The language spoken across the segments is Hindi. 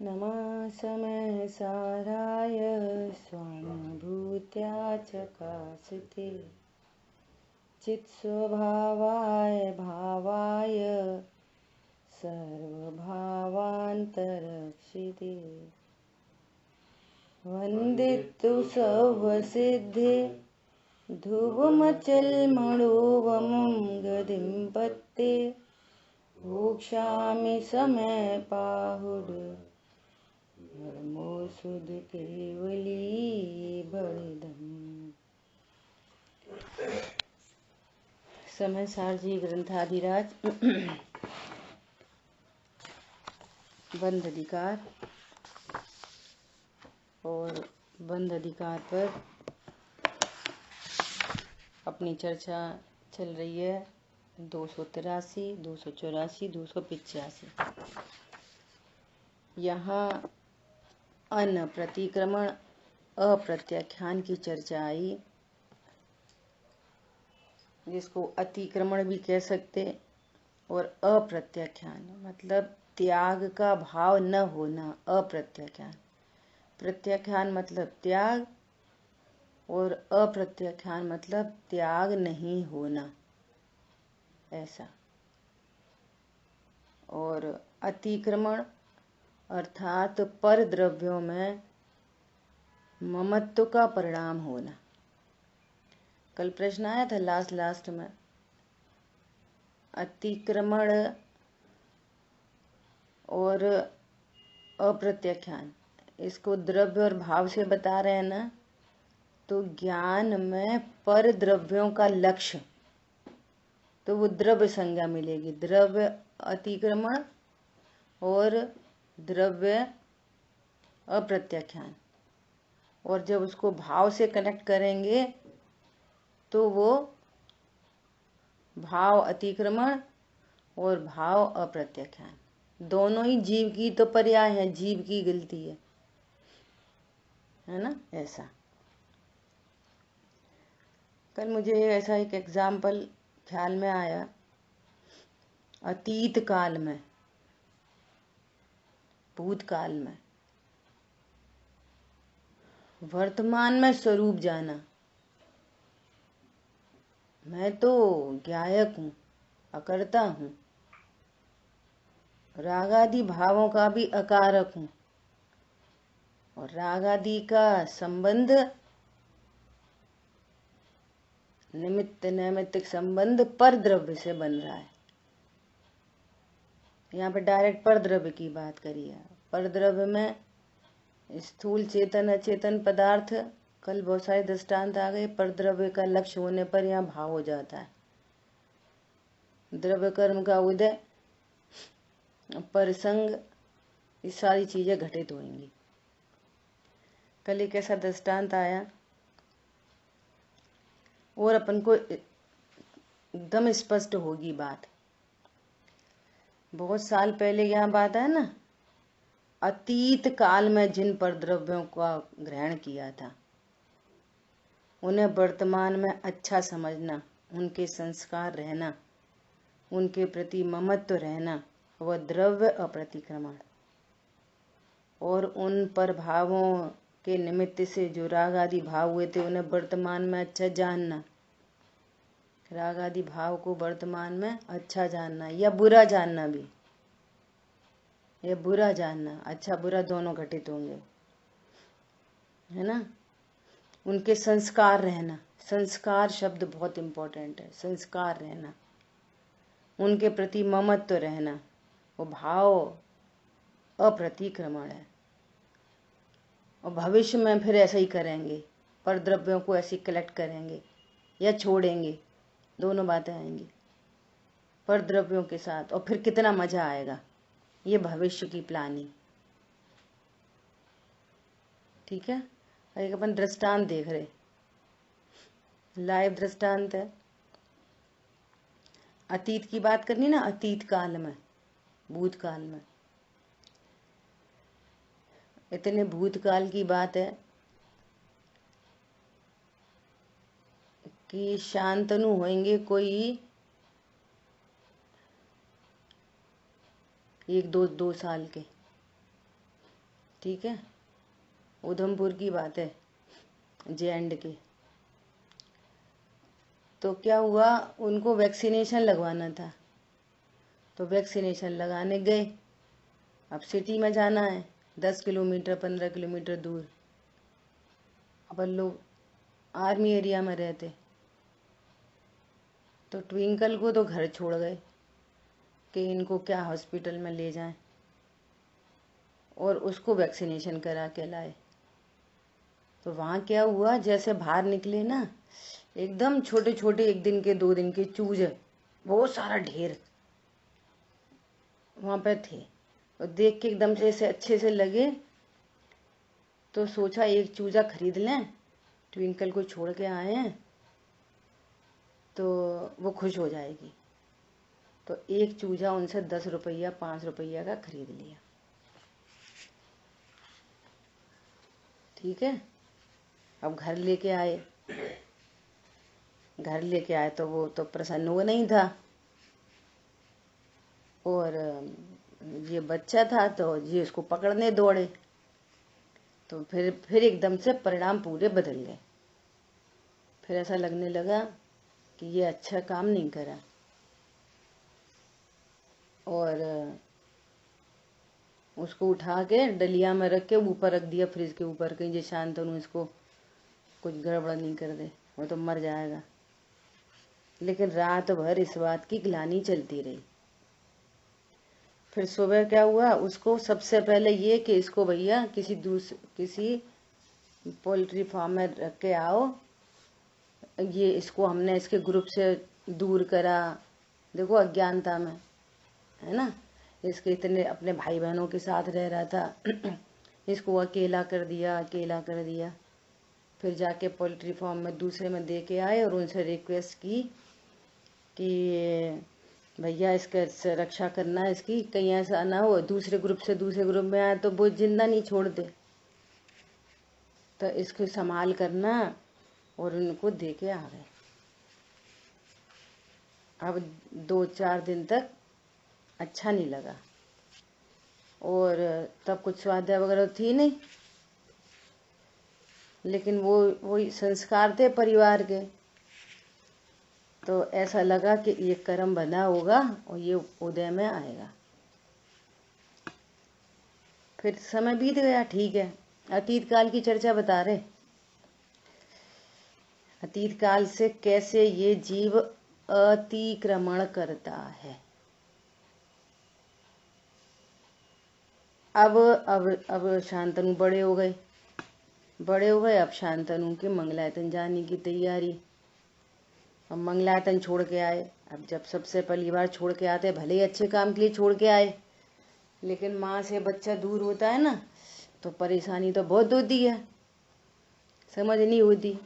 नमः समय साराय स्वानुभूत्या चकासिते चित्स्वभावाय भावाय सर्वभावान्तरक्षिते वन्दितु सर्वसिद्धे ध्रुवमचलमणोवमं गतिं पत्ते भोक्ष्यामि समय पाहुड धर्मोऽसुध केवली बलिदम्। समय सारजी ग्रंथाधिराज बंध अधिकार और बंध अधिकार पर अपनी चर्चा चल रही है 283, 284, 285। यहाँ अन प्रतिक्रमण अप्रत्याख्यान की चर्चा आई, जिसको अतिक्रमण भी कह सकते, और अप्रत्याख्यान मतलब त्याग का भाव न होना। अप्रत्याख्यान, प्रत्याख्यान मतलब त्याग और अप्रत्याख्यान मतलब त्याग नहीं होना, ऐसा। और अतिक्रमण अर्थात पर द्रव्यों में ममत्व का परिणाम होना। कल प्रश्न आया था लास्ट में, अतिक्रमण और अप्रत्याख्यान, इसको द्रव्य और भाव से बता रहे हैं ना, तो ज्ञान में पर द्रव्यों का लक्ष्य, तो वो द्रव्य संज्ञा मिलेगी। द्रव्य अतिक्रमण और द्रव्य अप्रत्याख्यान, और जब उसको भाव से कनेक्ट करेंगे तो वो भाव अतिक्रमण और भाव अप्रत्याख्यान दोनों ही जीव की तो पर्याय है, जीव की गलती है ना, ऐसा। कल मुझे ऐसा एक एग्जाम्पल ख्याल में आया। अतीत काल में, भूतकाल में, वर्तमान में स्वरूप जाना। मैं तो ज्ञायक हूँ, अकर्ता हूँ, रागादि भावों का भी अकारक हूँ, और रागादि का संबंध निमित्त नैमित्तिक संबंध पर द्रव्य से बन रहा है। यहाँ पे डायरेक्ट पर द्रव्य की बात करी है। पर द्रव्य में स्थूल चेतन अचेतन पदार्थ, कल बहुत सारे दृष्टांत आ गए। पर द्रव्य का लक्ष्य होने पर यहाँ भाव हो जाता है। द्रव्य कर्म का उदय, परसंग, ये सारी चीजें घटित होंगी। कल एक ऐसा दृष्टांत आया और अपन को एकदम स्पष्ट होगी बात। बहुत साल पहले यहाँ बात है ना, अतीत काल में जिन पर द्रव्यों का ग्रहण किया था, उन्हें वर्तमान में अच्छा समझना, उनके संस्कार रहना, उनके प्रति ममत्व रहना, वह द्रव्य अप्रतिक्रमण। और उन पर भावों के निमित्त से जो राग आदि भाव हुए थे, उन्हें वर्तमान में अच्छा जानना। राग आदि भाव को वर्तमान में अच्छा जानना या बुरा जानना भी, या बुरा जानना, अच्छा बुरा दोनों घटित होंगे, है ना। उनके संस्कार रहना, संस्कार शब्द बहुत इंपॉर्टेंट है। संस्कार रहना, उनके प्रति ममत्व रहना, वो भाव अप्रतिक्रमण है। और भविष्य में फिर ऐसा ही करेंगे, पर द्रव्यों को ऐसे कलेक्ट करेंगे या छोड़ेंगे, दोनों बातें आएंगी पर द्रव्यों के साथ। और फिर कितना मजा आएगा, ये भविष्य की प्लानिंग, ठीक है। एक अपन दृष्टांत देख रहे, लाइव दृष्टांत है। अतीत की बात करनी ना, अतीत काल में, भूतकाल में। इतने भूतकाल की बात है कि शांतनु होंगे कोई 1-2 साल के, ठीक है, उधमपुर की बात है, जे.एंड. के। तो क्या हुआ, उनको वैक्सीनेशन लगवाना था, तो वैक्सीनेशन लगाने गए। अब सिटी में जाना है 10 किलोमीटर 15 किलोमीटर दूर। अपन लोग आर्मी एरिया में रहते, तो ट्विंकल को तो घर छोड़ गए कि इनको क्या हॉस्पिटल में ले जाएं, और उसको वैक्सीनेशन करा के लाए। तो वहाँ क्या हुआ, जैसे बाहर निकले ना, एकदम छोटे छोटे 1 दिन के 2 दिन के चूजे, बहुत सारा ढेर वहाँ पे थे। और देख के एकदम से ऐसे अच्छे से लगे, तो सोचा एक चूजा खरीद लें, ट्विंकल को छोड़ के आए हैं तो वो खुश हो जाएगी। तो एक चूजा उनसे 10 रुपया 5 रुपया का खरीद लिया। ठीक है, अब घर लेके आए। तो वो तो प्रसन्न हुआ नहीं था, और ये बच्चा था तो ये उसको पकड़ने दौड़े। तो फिर एकदम से परिणाम पूरे बदल गए। फिर ऐसा लगने लगा कि ये अच्छा काम नहीं करा, और उसको उठा के डलिया में रख के ऊपर रख दिया, फ्रिज के ऊपर, कहीं जे शांतनु इसको कुछ गड़बड़ नहीं कर दे, वो तो मर जाएगा। लेकिन रात भर इस बात की ग्लानि चलती रही। फिर सुबह क्या हुआ, उसको सबसे पहले ये कि इसको भैया किसी पोल्ट्री फार्म में रख के आओ, ये इसको हमने इसके ग्रुप से दूर करा। देखो अज्ञानता में, है ना, इसके इतने अपने भाई बहनों के साथ रह रहा था इसको अकेला कर दिया। फिर जाके पोल्ट्री फार्म में दूसरे में दे के आए, और उनसे रिक्वेस्ट की कि भैया इसका रक्षा करना, इसकी कहीं ऐसा ना हो दूसरे ग्रुप में आए तो वो जिंदा नहीं छोड़ दे, तो इसको संभाल करना, और उनको दे के आ गए। अब 2-4 दिन तक अच्छा नहीं लगा, और तब कुछ स्वाध्याय वगैरह थी नहीं, लेकिन वो संस्कार थे परिवार के, तो ऐसा लगा कि ये कर्म बना होगा और ये उदय में आएगा। फिर समय बीत गया, ठीक है। अतीत काल की चर्चा बता रहे, अतीत काल से कैसे ये जीव अतिक्रमण करता है। अब शांतनु बड़े हो गए। अब शांतनु के मंगलायतन जाने की तैयारी। अब मंगलायतन छोड़ के आए। अब जब सबसे पहली बार छोड़ के आते, भले ही अच्छे काम के लिए छोड़ के आए, लेकिन माँ से बच्चा दूर होता है ना, तो परेशानी तो बहुत होती है, समझ नहीं होती।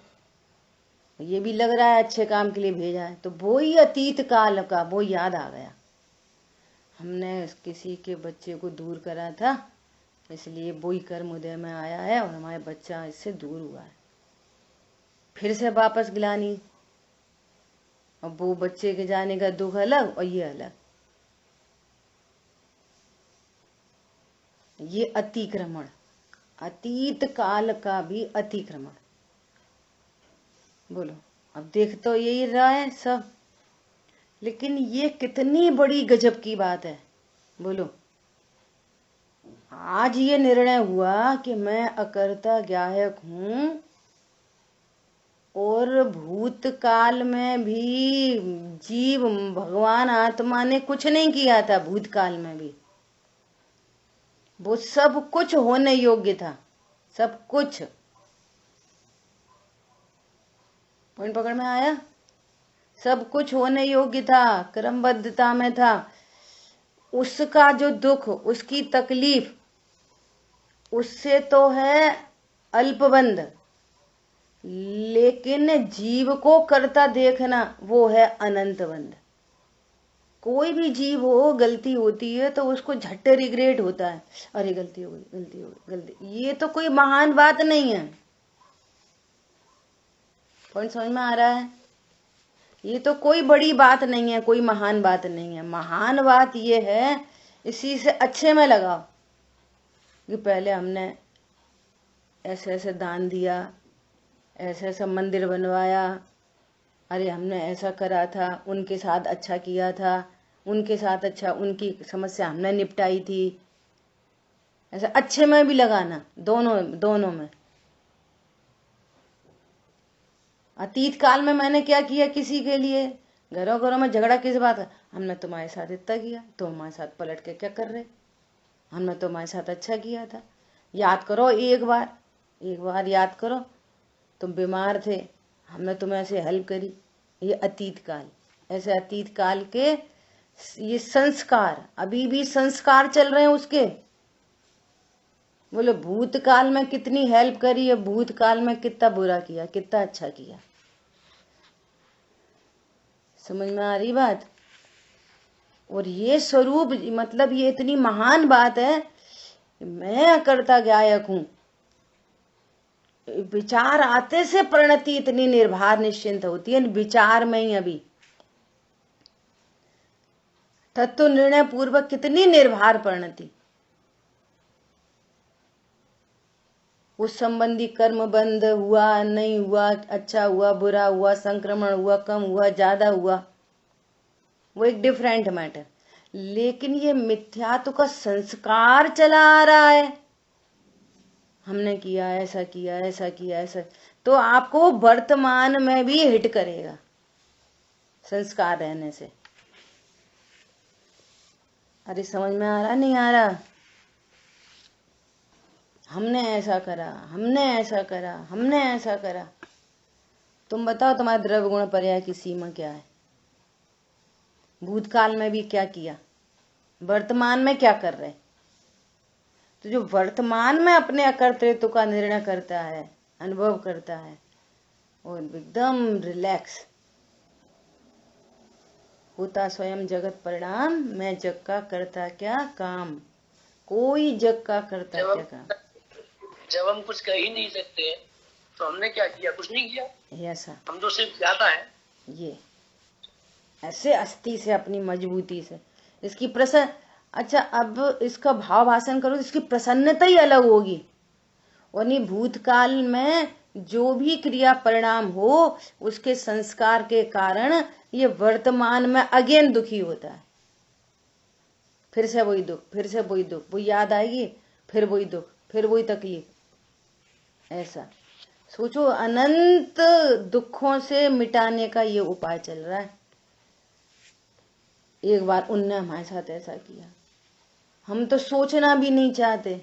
ये भी लग रहा है अच्छे काम के लिए भेजा है, तो वो ही अतीत काल का वो याद आ गया। हमने किसी के बच्चे को दूर करा था, इसलिए वो ही कर्म उदय में आया है, और हमारे बच्चा इससे दूर हुआ है। फिर से वापस गिलानी। अब वो बच्चे के जाने का दुख अलग, और ये अलग। ये अतिक्रमण, अतीत काल का भी अतिक्रमण। बोलो, अब देख तो यही रहा है सब, लेकिन ये कितनी बड़ी गजब की बात है। बोलो, आज ये निर्णय हुआ कि मैं अकर्ता ज्ञायक हूं, और भूतकाल में भी जीव भगवान आत्मा ने कुछ नहीं किया था। भूतकाल में भी वो सब कुछ होने योग्य था, सब कुछ। पॉइंट पकड़ में आया? सब कुछ होने योग्य था, क्रमबद्धता में था। उसका जो दुख, उसकी तकलीफ, उससे तो है अल्पबंध, लेकिन जीव को करता देखना वो है अनंतबंध। कोई भी जीव हो, गलती होती है तो उसको झट रिग्रेट होता है, अरे गलती हो गई। ये तो कोई महान बात नहीं है। पॉइंट समझ में आ रहा है? ये तो कोई बड़ी बात नहीं है, कोई महान बात नहीं है। महान बात ये है, इसी से अच्छे में लगाओ। कि पहले हमने ऐसे ऐसे दान दिया, ऐसे ऐसा मंदिर बनवाया, अरे हमने ऐसा करा था, उनके साथ अच्छा किया था, उनके साथ अच्छा, उनकी समस्या हमने निपटाई थी। ऐसा अच्छे में भी लगाना, दोनों दोनों में। अतीत काल में मैंने क्या किया किसी के लिए, घरों घरों में झगड़ा किस बात का, हमने तुम्हारे साथ इतना किया, तुम हमारे साथ पलट के क्या कर रहे, हमने तुम्हारे साथ अच्छा किया था। याद करो, एक बार याद करो, तुम बीमार थे, हमने तुम्हें ऐसे हेल्प करी। ये अतीत काल। ऐसे अतीत काल के ये संस्कार, अभी भी संस्कार चल रहे हैं उसके। बोले भूतकाल में कितनी हेल्प करी है, भूतकाल में कितना बुरा किया, कितना अच्छा किया। समझ में आ रही बात। और ये स्वरूप, मतलब ये इतनी महान बात है, मैं कर्ता गायक हूं। विचार आते से परिणति इतनी निर्भर निश्चिंत होती है, विचार में ही। अभी तत्व निर्णय पूर्वक कितनी निर्भर परिणति। उस संबंधी कर्म बंद हुआ नहीं हुआ, अच्छा हुआ बुरा हुआ, संक्रमण हुआ कम हुआ ज्यादा हुआ, वो एक डिफरेंट मैटर। लेकिन ये मिथ्यात्व का संस्कार चला आ रहा है, हमने किया ऐसा किया ऐसा किया ऐसा, तो आपको वर्तमान में भी हिट करेगा संस्कार रहने से। अरे समझ में आ रहा नहीं आ रहा। हमने ऐसा करा, हमने ऐसा करा, हमने ऐसा करा। तुम बताओ तुम्हारे द्रव्य गुण पर्याय की सीमा क्या है? भूतकाल में भी क्या किया, वर्तमान में क्या कर रहे? तो जो वर्तमान में अपने अकर्तृत्व का निर्णय करता है, अनुभव करता है, और एकदम रिलैक्स होता स्वयं जगत परिणाम, मैं जग का करता क्या काम, कोई जग का करता क्या काम। जब हम कुछ कह ही नहीं सकते तो हमने क्या किया, कुछ नहीं किया। ऐसा हम तो सिर्फ ज्यादा है। ये ऐसे अस्थि से, अपनी मजबूती से इसकी प्रसन्न। अच्छा, अब इसका भाव भाषण करो, इसकी प्रसन्नता ही अलग होगी। और नहीं, भूतकाल में जो भी क्रिया परिणाम हो, उसके संस्कार के कारण ये वर्तमान में अगेन दुखी होता है। फिर से वही दुख, फिर से वही दुख, वो याद आएगी, फिर वही दुख, फिर वही तकलीफ। ऐसा सोचो, अनंत दुखों से मिटाने का ये उपाय चल रहा है। एक बार उनने हमारे साथ ऐसा किया, हम तो सोचना भी नहीं चाहते,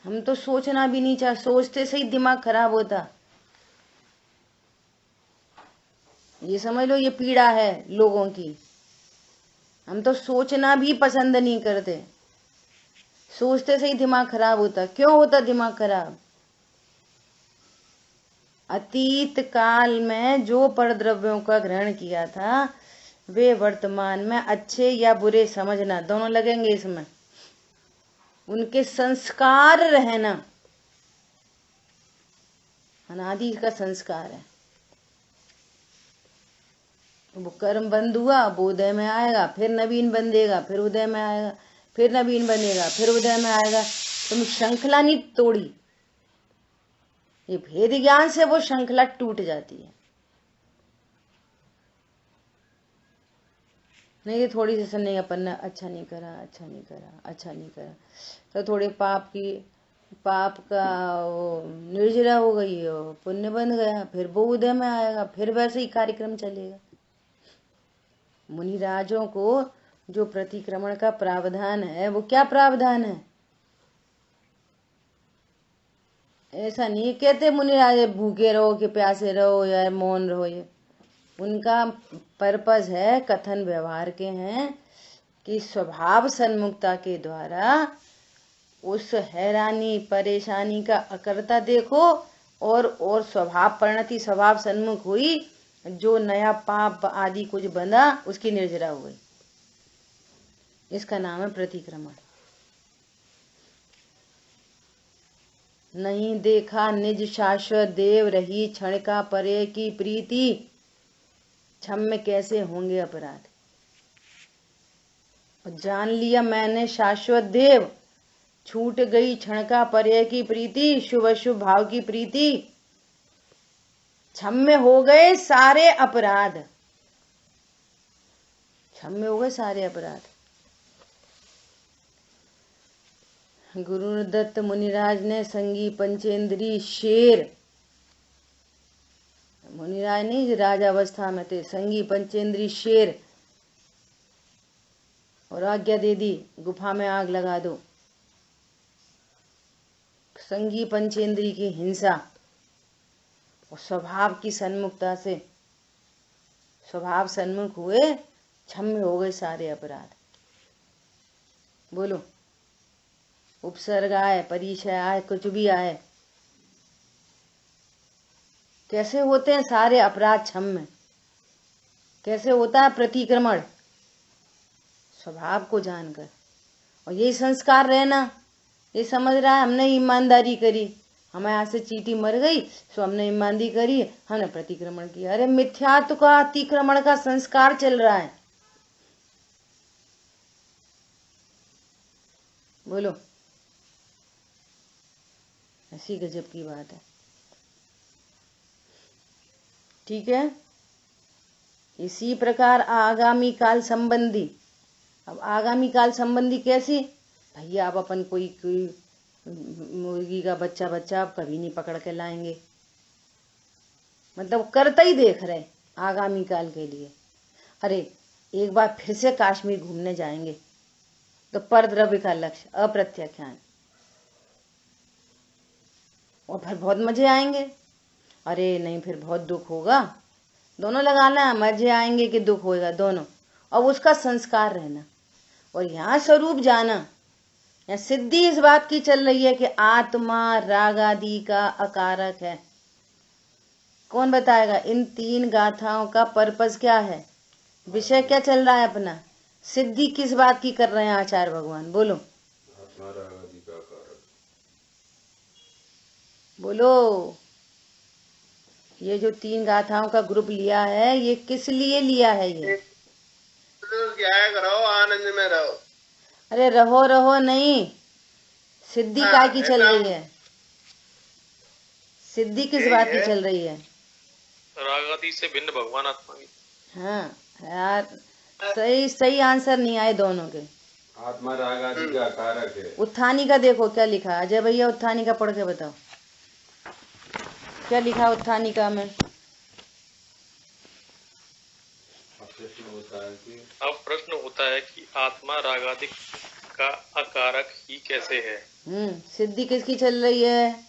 हम तो सोचना भी नहीं चाहते, सोचते से ही दिमाग खराब होता। ये समझ लो, ये पीड़ा है लोगों की। हम तो सोचना भी पसंद नहीं करते, सोचते से ही दिमाग खराब होता। क्यों होता दिमाग खराब? अतीत काल में जो परद्रव्यों का ग्रहण किया था, वे वर्तमान में अच्छे या बुरे समझना, दोनों लगेंगे इसमें। उनके संस्कार रहना, अनादि का संस्कार है। वो कर्म बंद हुआ, वो उदय में आएगा, फिर नवीन बंधेगा, फिर उदय में आएगा, फिर नवीन बनेगा, फिर उदय में आएगा। तुम श्रृंखला नहीं तोड़ी, ये भेद ज्ञान से वो श्रृंखला टूट जाती है। नहीं, ये थोड़ी सी नहीं, अपन ने अच्छा नहीं करा, अच्छा नहीं करा, अच्छा नहीं करा, तो थोड़े पाप का निर्जरा हो गई, पुण्य बन गया, फिर वो उदय में आएगा, फिर वैसे ही कार्यक्रम चलेगा। मुनिराजों को जो प्रतिक्रमण का प्रावधान है, वो क्या प्रावधान है? ऐसा नहीं कहते मुनिराज भूखे रहो कि प्यासे रहो या मौन रहो, ये उनका पर्पस है, कथन व्यवहार के हैं कि स्वभाव सन्मुखता के द्वारा उस हैरानी परेशानी का अकर्ता देखो, और स्वभाव परिणति, स्वभाव सन्मुख हुई, जो नया पाप आदि कुछ बंधा उसकी निर्जरा हो गई। इसका नाम है प्रतिक्रमण। नहीं देखा निज शाश्वत देव, रही क्षण का परे की प्रीति, क्षम्य कैसे होंगे अपराध। जान लिया मैंने शाश्वत देव, छूट गई क्षण का पर्य की प्रीति, शुभ शुभ भाव की प्रीति, क्षम्य हो गए सारे अपराध, क्षम्य हो गए सारे अपराध। गुरुदत्त मुनिराज ने संगी पंचेंद्री शेर, मुनिराज नहीं राजावस्था में थे, संगी पंचेंद्री शेर, और आज्ञा दे दी गुफा में आग लगा दो। संगी पंचेंद्री की हिंसा और स्वभाव की सन्मुखता से, स्वभाव सन्मुख हुए, क्षम्य हो गए सारे अपराध। बोलो, उपसर्ग आए, परिचय आए, कुछ भी आए, कैसे होते हैं सारे अपराध क्षम्य? कैसे होता है प्रतिक्रमण? स्वभाव को जानकर। और यही संस्कार रहना, ये समझ रहा है हमने ईमानदारी करी, हमें यहाँ से चींटी मर गई तो हमने ईमानदारी करी, हमने प्रतिक्रमण किया। अरे मिथ्यात्व का, अतिक्रमण का संस्कार चल रहा है। बोलो, ऐसी गजब की बात है। ठीक है, इसी प्रकार आगामी काल संबंधी। अब आगामी काल संबंधी कैसे? भैया अब अपन कोई मुर्गी का बच्चा आप कभी नहीं पकड़ के लाएंगे, मतलब करता ही देख रहे आगामी काल के लिए। अरे एक बार फिर से कश्मीर घूमने जाएंगे तो परद्रव्य का लक्ष्य अप्रत्याख्यान, और फिर बहुत मजे आएंगे। अरे नहीं, फिर बहुत दुख होगा, दोनों लगाना है, मजे आएंगे कि दुख होगा, दोनों। अब उसका संस्कार रहना। और यहाँ स्वरूप जाना, यहाँ सिद्धि इस बात की चल रही है कि आत्मा राग आदि का अकारक है। कौन बताएगा? इन 3 गाथाओं का पर्पस क्या है, विषय क्या चल रहा है अपना? सिद्धि किस बात की कर रहे हैं आचार्य भगवान? बोलो, आत्मा राग आदि का कारक। बोलो, ये जो 3 गाथाओं का ग्रुप लिया है, ये किस लिए लिया है? ये क्या करो, आनंद में रहो। अरे रहो रहो नहीं, सिद्धि काय की चल रही है? सिद्धि किस बात की चल रही है? राग आदि से भिन्न भगवान आत्मा की। हाँ यार, सही आंसर नहीं आए दोनों के। आत्मा राग आदि का कारक है। उत्थानी का देखो क्या लिखा है। अजय भैया उत्थानी का पढ़ के बताओ, क्या लिखा है उत्थानी का में? अब प्रश्न होता है कि आत्मा राग आदि का अकारक ही कैसे है? सिद्धि किसकी चल रही है?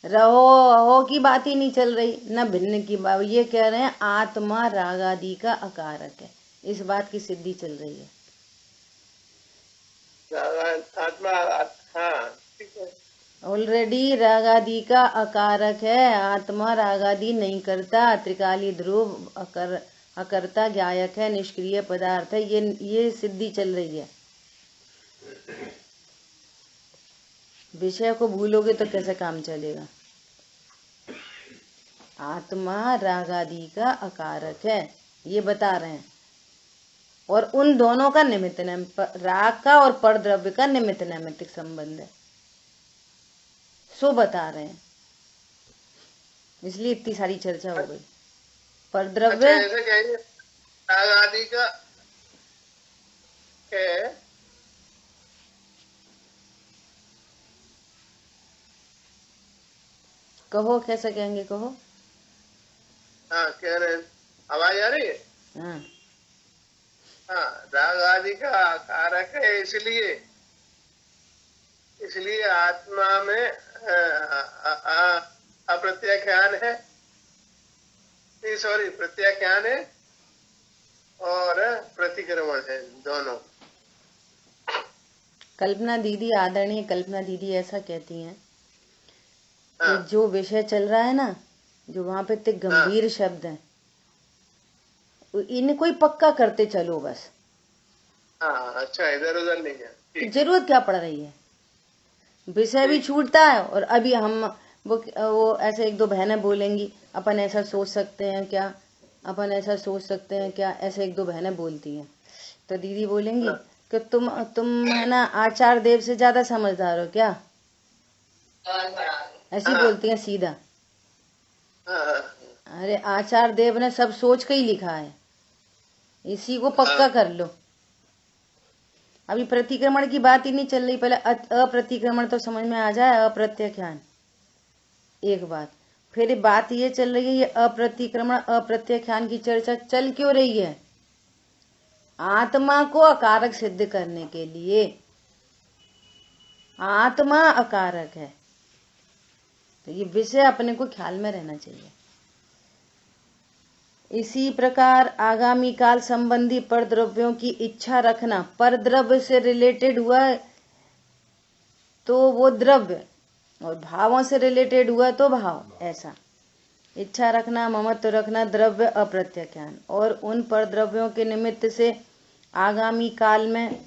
रहो अहो की बात ही नहीं चल रही, न भिन्न की बात। ये कह रहे हैं आत्मा राग आदि का अकारक है, इस बात की सिद्धि चल रही है। आत्मा, हाँ ठीक है। ऑलरेडी राग आदि का अकारक है, आत्मा राग आदि नहीं करता, त्रिकाली ध्रुव अकर्ता ज्ञायक है, निष्क्रिय पदार्थ है, ये सिद्धि चल रही है। विषय को भूलोगे तो कैसे काम चलेगा? आत्मा राग आदि का अकारक है, ये बता रहे हैं। और उन दोनों का निमित्त राग का और परद्रव्य का निमित्त नैमित्तिक संबंध है, सो बता रहे हैं। इसलिए इतनी सारी चर्चा हो गई। परद्रव्य ऐसे कहेंगे राग आदि का है, कहो कैसे कहेंगे, कहो। हाँ कह रहे हैं, आवाज आ रही है? हाँ हाँ, राग आदि का कारक है, इसलिए आत्मा में अप्रत्याख्यान है, सॉरी प्रत्याख्यान है और प्रतिक्रमण है, दोनों। कल्पना दीदी, आदरणीय कल्पना दीदी ऐसा कहती हैं हाँ। कि जो विषय चल रहा है ना, जो वहां पे इतने गंभीर शब्द हैं, इन्हें कोई पक्का करते चलो बस। हाँ अच्छा, इधर उधर नहीं है, तो जरूरत क्या पड़ रही है? विषय भी छूटता है। और अभी हम वो ऐसे 1-2 बहनें बोलेंगी, अपन ऐसा सोच सकते हैं क्या, अपन ऐसा सोच सकते हैं क्या, ऐसे 1-2 बहनें बोलती हैं। तो दीदी बोलेंगी कि तुम है ना आचार्य देव से ज्यादा समझदार हो क्या? ऐसी बोलती है सीधा। अरे आचार्य देव ने सब सोच के ही लिखा है, इसी को पक्का कर लो। अभी प्रतिक्रमण की बात ही नहीं चल रही, पहले अप्रतिक्रमण तो समझ में आ जाए, अप्रत्याख्यान एक बात। फिर बात ये चल रही है, ये अप्रतिक्रमण अप्रत्याख्यान की चर्चा चल क्यों रही है? आत्मा को अकारक सिद्ध करने के लिए। आत्मा अकारक है, तो ये विषय अपने को ख्याल में रहना चाहिए। इसी प्रकार आगामी काल संबंधी परद्रव्यों की इच्छा रखना, परद्रव्य से रिलेटेड हुआ तो वो द्रव्य, और भावों से रिलेटेड हुआ तो भाव। ऐसा इच्छा रखना, ममत्व रखना, द्रव्य अप्रत्याख्यान। और उन परद्रव्यों के निमित्त से आगामी काल में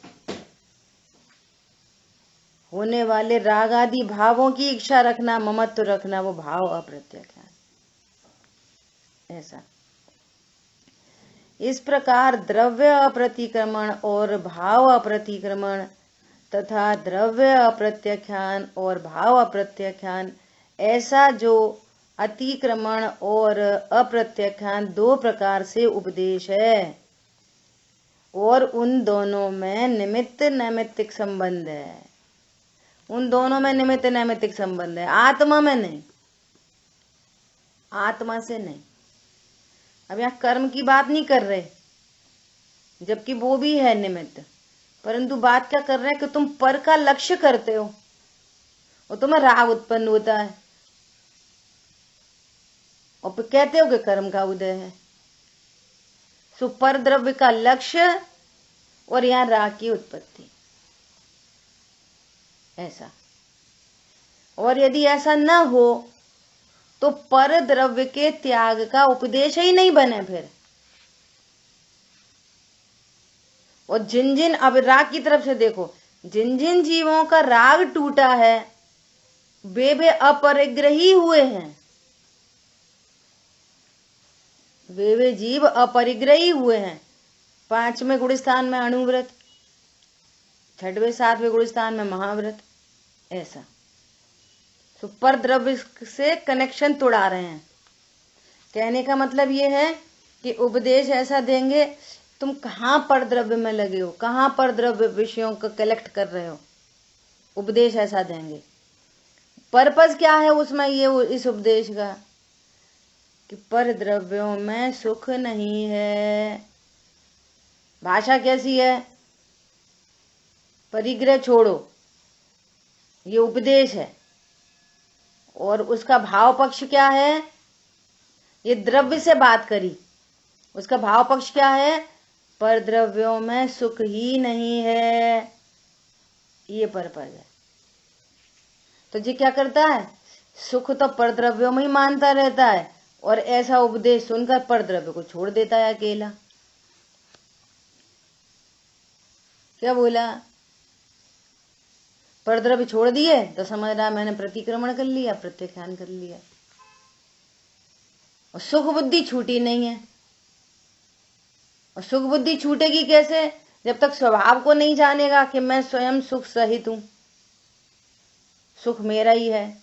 होने वाले राग आदि भावों की इच्छा रखना, ममत्व रखना, वो भाव अप्रत्याख्यान। ऐसा इस प्रकार द्रव्य अप्रतिक्रमण और भाव अप्रतिक्रमण तथा द्रव्य अप्रत्याख्यान और भाव अप्रत्याख्यान, ऐसा जो अतिक्रमण और अप्रत्याख्यान दो प्रकार से उपदेश है, और उन दोनों में निमित्त नैमित्तिक संबंध है। उन दोनों में निमित्त नैमित्तिक संबंध है, आत्मा में नहीं, आत्मा से नहीं। अब यहाँ कर्म की बात नहीं कर रहे, जबकि वो भी है निमित्त, परंतु बात क्या कर रहे हैं कि तुम पर का लक्ष्य करते हो और तुम्हें राग उत्पन्न होता है, और फिर कहते हो कि कर्म का उदय है। सो पर द्रव्य का लक्ष्य और यहाँ राग की उत्पत्ति। ऐसा, और यदि ऐसा न हो तो पर द्रव्य के त्याग का उपदेश ही नहीं बने फिर। और जिन जिन, अब राग की तरफ से देखो, जिन जिन जीवों का राग टूटा है वे अपरिग्रही हुए हैं, वे जीव अपरिग्रही हुए हैं। 5वें गुणस्थान में अणुव्रत, 6वें 7वें गुणस्थान में महाव्रत। ऐसा तो पर द्रव्य से कनेक्शन तोड़ा रहे हैं। कहने का मतलब ये है कि उपदेश ऐसा देंगे, तुम कहाँ पर द्रव्य में लगे हो, कहाँ पर द्रव्य विषयों को कलेक्ट कर रहे हो, उपदेश ऐसा देंगे। पर्पस क्या है उसमें, ये इस उपदेश का कि पर द्रव्यों में सुख नहीं है। भाषा कैसी है, परिग्रह छोड़ो, ये उपदेश है। और उसका भाव पक्ष क्या है, ये द्रव्य से बात करी, उसका भाव पक्ष क्या है, पर द्रव्यों में सुख ही नहीं है, ये पर्पज है। तो जी क्या करता है, सुख तो पर द्रव्यों में ही मानता रहता है, और ऐसा उपदेश सुनकर पर द्रव्य को छोड़ देता है अकेला। क्या बोला, पर द्रव्य छोड़ दिए तो समझ रहा मैंने प्रतिक्रमण कर लिया, प्रत्याख्यान कर लिया, और सुख बुद्धि छूटी नहीं है। और सुख बुद्धि छूटेगी कैसे, जब तक स्वभाव को नहीं जानेगा कि मैं स्वयं सुख सहित हूं, सुख मेरा ही है,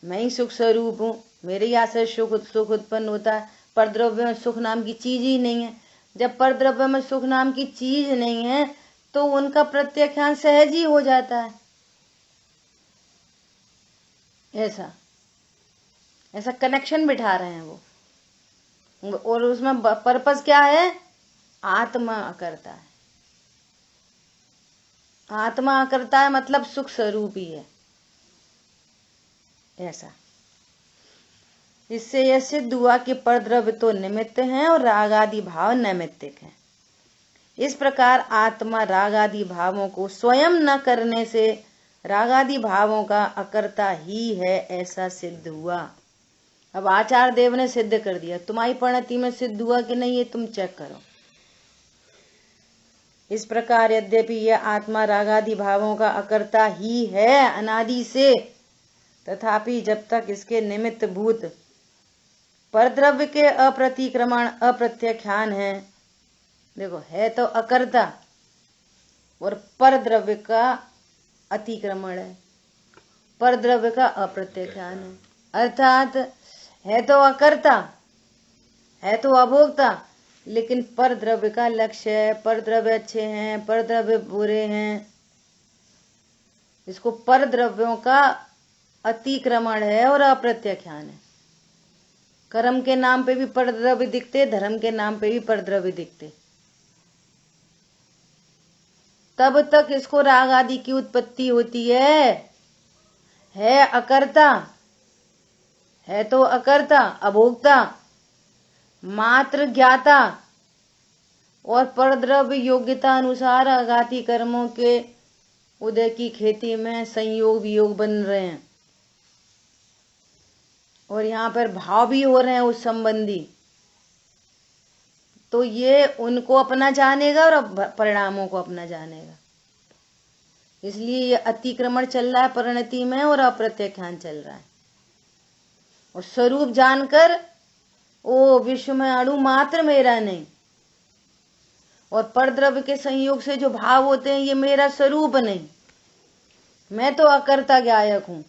मैं ही सुख स्वरूप हूं, मेरे यहाँ से सुख उत्पन्न होता है। पर द्रव्य में सुख नाम की चीज ही नहीं है। जब पर द्रव्य में सुख नाम की चीज नहीं है तो उनका प्रत्याख्यान सहज ही हो जाता है। ऐसा कनेक्शन बिठा रहे हैं वो। और उसमें पर्पस क्या है, आत्मा करता है, आत्मा करता है मतलब सुख स्वरूप ही है। ऐसा, इससे यह सिद्ध हुआ कि पर द्रव्य तो निमित्त हैं और राग आदि भाव नैमित्तिक हैं। इस प्रकार आत्मा राग आदि भावों को स्वयं न करने से रागादि भावों का अकर्ता ही है, ऐसा सिद्ध हुआ। अब आचार्य देव ने सिद्ध कर दिया, तुम्हारी परिणति में सिद्ध हुआ कि नहीं ये तुम चेक करो। इस प्रकार यद्यपि यह आत्मा रागादि भावों का अकर्ता ही है अनादि से, तथापि जब तक इसके निमित्त भूत परद्रव्य के अप्रतिक्रमण अप्रत्याख्यान है, देखो है तो अकर्ता, और पर द्रव्य का अतिक्रमण है, पर द्रव्य का अप्रत्याख्यान है। अर्थात है तो अकर्ता, है तो अभोक्ता, लेकिन पर द्रव्य का लक्ष्य है। पर द्रव्य अच्छे हैं, पर द्रव्य बुरे हैं, इसको पर द्रव्यों का अतिक्रमण है और अप्रत्याख्यान है। कर्म के नाम पे भी पर द्रव्य दिखते, धर्म के नाम पे भी पर द्रव्य दिखते, तब तक इसको राग आदि की उत्पत्ति होती है अकर्ता, है तो अकर्ता, अभोक्ता, मात्र ज्ञाता, और परद्रव्य योग्यता अनुसार आघाती कर्मों के उदय की खेती में संयोग वियोग बन रहे हैं, और यहाँ पर भाव भी हो रहे हैं उस संबंधी। तो ये उनको अपना जानेगा और परिणामों को अपना जानेगा। इसलिए ये अतिक्रमण चल रहा है परिणति में, और अप्रत्याख्यान चल रहा है। और स्वरूप जानकर ओ विश्व में अणु मात्र मेरा नहीं, और परद्रव्य के संयोग से जो भाव होते हैं ये मेरा स्वरूप नहीं, मैं तो अकर्ता ज्ञायक हूं।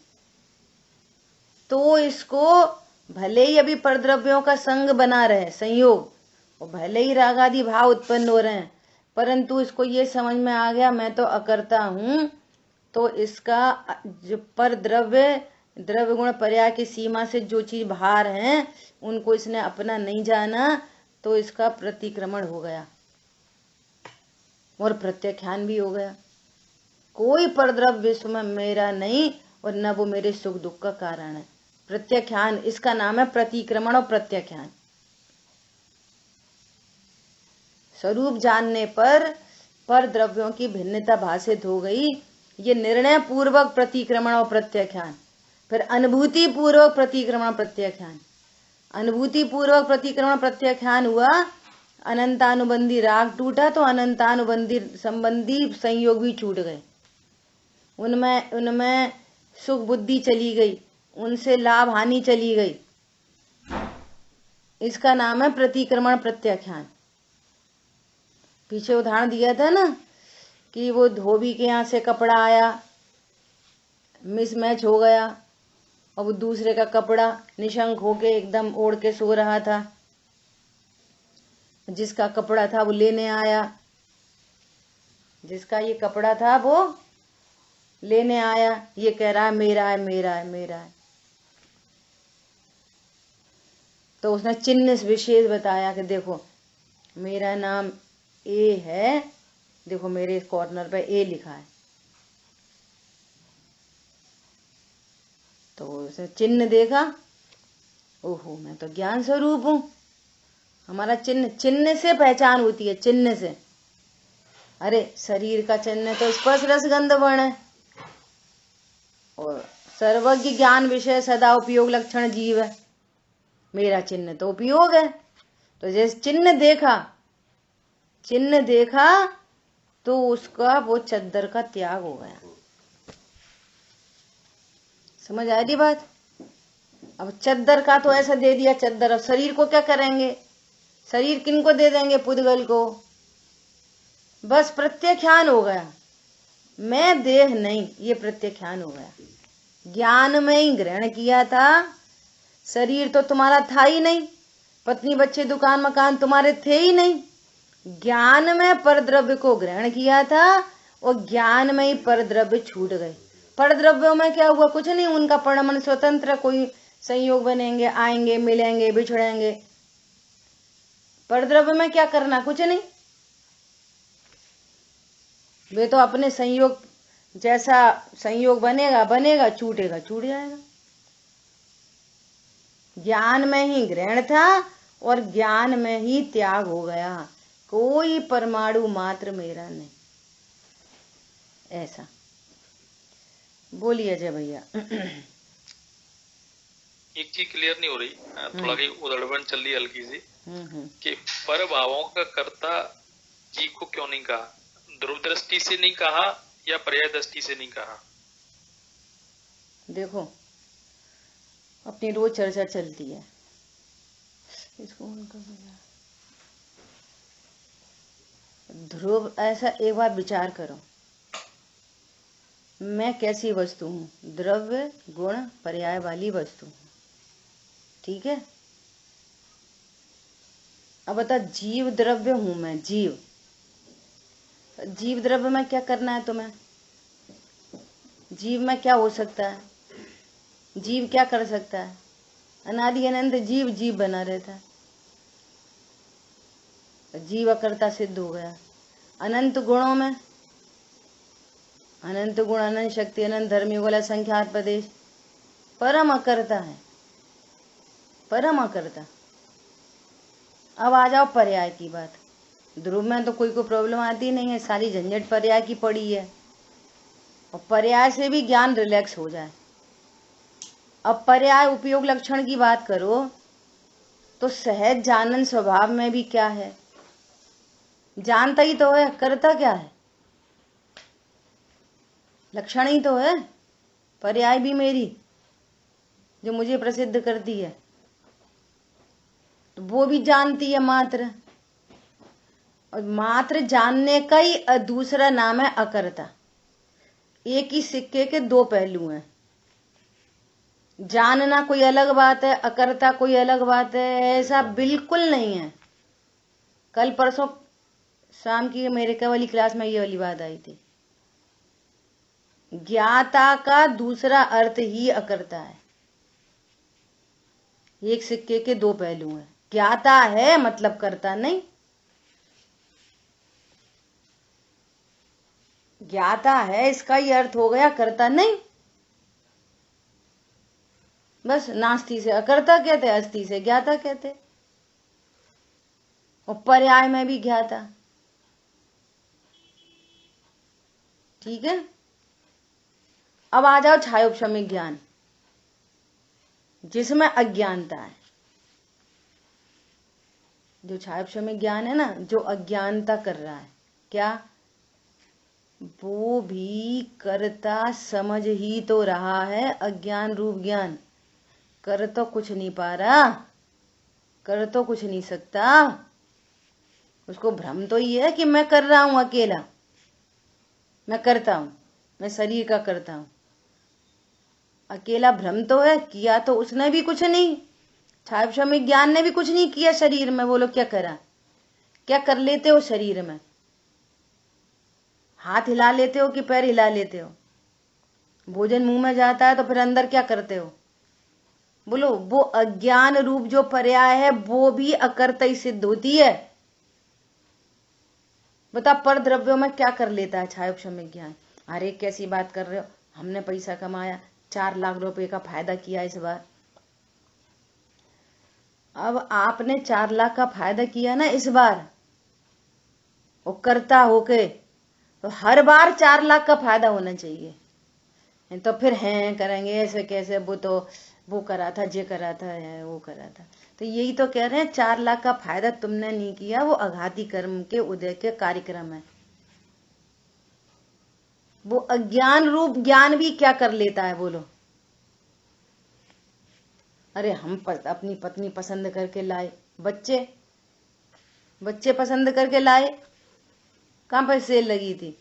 तो इसको भले ही अभी परद्रव्यों का संग बना रहे संयोग, और भले ही रागादि भाव उत्पन्न हो रहे हैं, परंतु इसको ये समझ में आ गया मैं तो अकर्ता हूं। तो इसका जो पर द्रव्य गुण पर्याय की सीमा से जो चीज बाहर हैं उनको इसने अपना नहीं जाना, तो इसका प्रतिक्रमण हो गया और प्रत्याख्यान भी हो गया। कोई परद्रव्य विश्व में मेरा नहीं, और न वो मेरे सुख दुख का कारण है। प्रत्याख्यान इसका नाम है, प्रतिक्रमण और प्रत्याख्यान। स्वरूप जानने पर द्रव्यों की भिन्नता भाषित हो गई, ये निर्णय पूर्वक प्रतिक्रमण और प्रत्याख्यान। फिर अनुभूति पूर्वक प्रतिक्रमण प्रत्याख्यान, अनुभूति पूर्वक प्रतिक्रमण प्रत्याख्यान हुआ, अनंतानुबंधी राग टूटा तो अनंतानुबंधी संबंधी संयोग भी छूट गए, उनमें सुख बुद्धि चली गई, उनसे लाभ हानि चली गई। इसका नाम है प्रतिक्रमण प्रत्याख्यान। पीछे उदाहरण दिया था ना कि वो धोबी के यहाँ से कपड़ा आया, मिसमैच हो गया, और वो दूसरे का कपड़ा निशंक होके एकदम ओढ़ के सो रहा था। जिसका कपड़ा था वो लेने आया, जिसका ये कपड़ा था वो लेने आया, ये कह रहा है मेरा है मेरा है मेरा है। तो उसने चिन्ह विशेष बताया कि देखो मेरा नाम ए है, देखो मेरे कॉर्नर पे ए लिखा है। तो उसने चिन्ह देखा, ओहो मैं तो ज्ञान स्वरूप हूं। हमारा चिन्ह से पहचान होती है, चिन्ह से। अरे शरीर का चिन्ह तो स्पर्श रस गंध वर्ण है, और सर्वज्ञ ज्ञान विषय सदा उपयोग लक्षण जीव है। मेरा चिन्ह तो उपयोग है। तो जैसे चिन्ह देखा तो उसका वो चद्दर का त्याग हो गया। समझ आ रही बात? अब चद्दर का तो ऐसा दे दिया चद्दर, अब शरीर को क्या करेंगे? शरीर किनको दे देंगे? पुद्गल को। बस प्रत्याख्यान हो गया, मैं देह नहीं, ये प्रत्याख्यान हो गया। ज्ञान में ही ग्रहण किया था, शरीर तो तुम्हारा था ही नहीं, पत्नी बच्चे दुकान मकान तुम्हारे थे ही नहीं। ज्ञान में परद्रव्य को ग्रहण किया था, और ज्ञान में ही परद्रव्य छूट गए। परद्रव्यों में क्या हुआ? कुछ नहीं, उनका परमन स्वतंत्र, कोई संयोग बनेंगे, आएंगे, मिलेंगे, बिछड़ेंगे। परद्रव्य में क्या करना? कुछ नहीं, वे तो अपने संयोग, जैसा संयोग बनेगा बनेगा, छूटेगा छूट जाएगा। ज्ञान में ही ग्रहण था और ज्ञान में ही त्याग हो गया। कोई परमाणु मात्र मेरा नहीं। ऐसा बोलिए अजय भैया। एक चीज क्लियर नहीं हो रही, थोड़ा कहीं उधड़बन चल रही हल्की सी, कि पर भावों का कर्ता जी को क्यों नहीं कहा? ध्रुव दृष्टि से नहीं कहा या पर्याय दृष्टि से नहीं कहा? देखो अपनी रोज चर्चा चलती है, इसको ध्रुव ऐसा एक बार विचार करो, मैं कैसी वस्तु हूँ? द्रव्य गुण पर्याय वाली वस्तु हूँ, ठीक है। अब बता, जीव द्रव्य हूं मैं, जीव। जीव द्रव्य में क्या करना है तुम्हें? जीव में क्या हो सकता है? जीव क्या कर सकता है? अनादि अनंत जीव जीव बना रहता है। जीव अकर्ता सिद्ध हो गया। अनंत गुणों में, अनंत गुण, अनंत शक्ति, अनंत धर्म, युगल, संख्यात प्रदेश, परम अकर्ता है, परम अकर्ता। अब आ जाओ पर्याय की बात। ध्रुव में तो कोई को प्रॉब्लम आती नहीं है, सारी झंझट पर्याय की पड़ी है, और पर्याय से भी ज्ञान रिलैक्स हो जाए। अब पर्याय उपयोग लक्षण की बात करो तो सहज जानन स्वभाव में भी क्या है? जानता ही तो है, करता क्या है? लक्षण ही तो है। पर्याय भी मेरी जो मुझे प्रसिद्ध करती है, तो वो भी जानती है मात्र, और मात्र जानने का ही दूसरा नाम है अकर्ता। एक ही सिक्के के दो पहलू हैं। जानना कोई अलग बात है, अकर्ता कोई अलग बात है, ऐसा बिल्कुल नहीं है। कल परसों शाम की मेरे वाली क्लास में ये वाली बात आई थी। ज्ञाता का दूसरा अर्थ ही अकर्ता है। एक सिक्के के दो पहलू हैं। ज्ञाता है मतलब करता नहीं। ज्ञाता है इसका ही अर्थ हो गया करता नहीं। बस नास्ति से अकर्ता कहते, अस्ति से ज्ञाता कहते, और पर्याय में भी ज्ञाता, ठीक है। अब आ जाओ छायोपशमिक ज्ञान, जिसमें अज्ञानता है। जो छायोपशमिक ज्ञान है ना, जो अज्ञानता कर रहा है, क्या वो भी करता समझ ही तो रहा है। अज्ञान रूप ज्ञान कर तो कुछ नहीं पा रहा, कर तो कुछ नहीं सकता। उसको भ्रम तो ये है कि मैं कर रहा हूं अकेला, मैं करता हूं, मैं शरीर का करता हूं। अकेला भ्रम तो है, किया तो उसने भी कुछ नहीं। छायोपशमिक ज्ञान ने भी कुछ नहीं किया शरीर में। बोलो क्या करा? क्या कर लेते हो शरीर में? हाथ हिला लेते हो कि पैर हिला लेते हो? भोजन मुंह में जाता है तो फिर अंदर क्या करते हो? बोलो। वो अज्ञान रूप जो पर्याय है वो भी अकर्ता ही सिद्ध होती है। बता, पर द्रव्यों में क्या कर लेता है छायोपशमिक ज्ञान? अरे कैसी बात कर रहे हो, हमने पैसा कमाया, 4 लाख रुपए का फायदा किया इस बार। अब आपने 4 लाख का फायदा किया ना इस बार, वो करता होके, तो हर बार 4 लाख का फायदा होना चाहिए। तो फिर हैं करेंगे ऐसे कैसे, वो तो वो करा था, ये करा था, वो करा था। तो यही तो कह रहे हैं, 4 लाख का फायदा तुमने नहीं किया, वो अघाती कर्म के उदय के कार्यक्रम है। वो अज्ञान रूप ज्ञान भी क्या कर लेता है? बोलो। अरे हम अपनी पत्नी पसंद करके लाए, बच्चे पसंद करके लाए, कहां पर सेल लगी थी?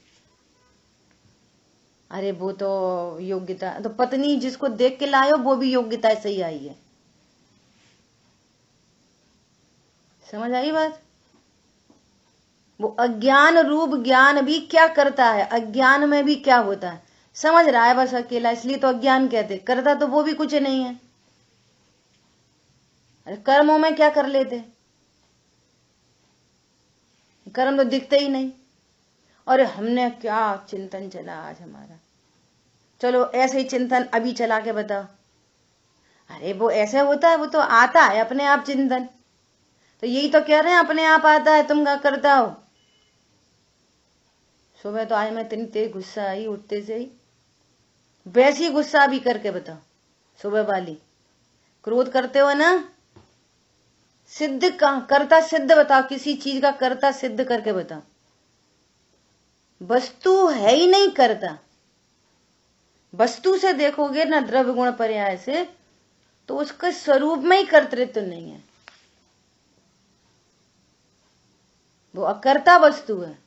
अरे वो तो योग्यता, तो पत्नी जिसको देख के लाए हो वो भी योग्यता से ही आई है। समझ आई बात? वो अज्ञान रूप ज्ञान भी क्या करता है? अज्ञान में भी क्या होता है? समझ रहा है बस अकेला, इसलिए तो अज्ञान कहते। करता तो वो भी कुछ नहीं है। अरे कर्मों में क्या कर लेते? कर्म तो दिखते ही नहीं। अरे हमने क्या चिंतन चला आज हमारा, चलो ऐसे ही चिंतन अभी चला के बताओ। अरे वो ऐसे होता है, वो तो आता है अपने आप चिंतन। तो यही तो कह रहे हैं, अपने आप आता है, तुम क्या करता हो? सुबह तो आज मैं इतनी तेज गुस्सा आई उठते से ही, वैसी गुस्सा भी करके बताओ। सुबह वाली क्रोध करते हो ना, सिद्ध करता सिद्ध बताओ, किसी चीज का करता सिद्ध करके बताओ। वस्तु है ही नहीं करता। वस्तु से देखोगे ना, द्रव्य गुण पर्याय से, तो उसके स्वरूप में ही कर्तृत्व नहीं है। वो अकर्ता वस्तु है।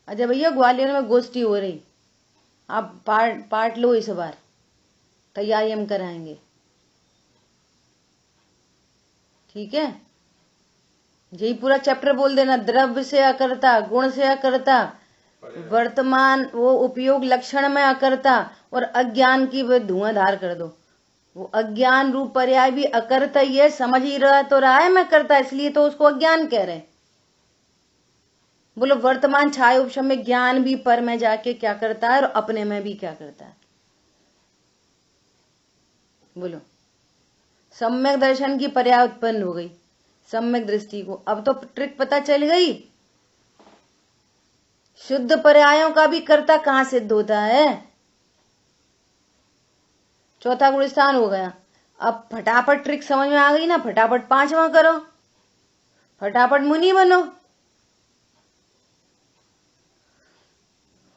अजय भैया ग्वालियर में गोष्ठी हो रही, आप पार्ट लो इस बार, तैयारी हम कराएंगे, ठीक है। यही पूरा चैप्टर बोल देना, द्रव्य से अकर्ता, गुण से अकर्ता, वर्तमान वो उपयोग लक्षण में अकर्ता, और अज्ञान की वे धुआंधार कर दो। वो अज्ञान रूप पर्याय भी अकर्ता ही है, समझ ही रहा है मैं करता, इसलिए तो उसको अज्ञान कह रहे हैं। बोलो वर्तमान छाया उपशम में ज्ञान भी पर में जाके क्या करता है और अपने में भी क्या करता है। बोलो सम्यक दर्शन की पर्याय उत्पन्न हो गई, सम्यक दृष्टि को। अब तो ट्रिक पता चल गई, शुद्ध पर्यायों का भी कर्ता कहां सिद्ध होता है। चौथा गुण स्थान हो गया। अब फटाफट ट्रिक समझ में आ गई ना, फटाफट पांचवा करो, फटाफट मुनि बनो।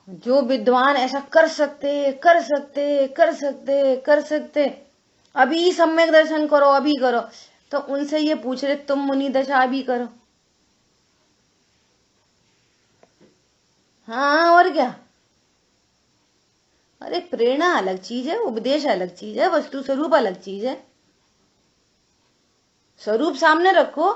जो विद्वान ऐसा कर सकते कर सकते कर सकते कर सकते, अभी सम्यक दर्शन करो, अभी करो, तो उनसे ये पूछ रहे तुम मुनि दशा अभी करो। हाँ और क्या। अरे प्रेरणा अलग चीज है, उपदेश अलग चीज है, वस्तु स्वरूप अलग चीज है। स्वरूप सामने रखो,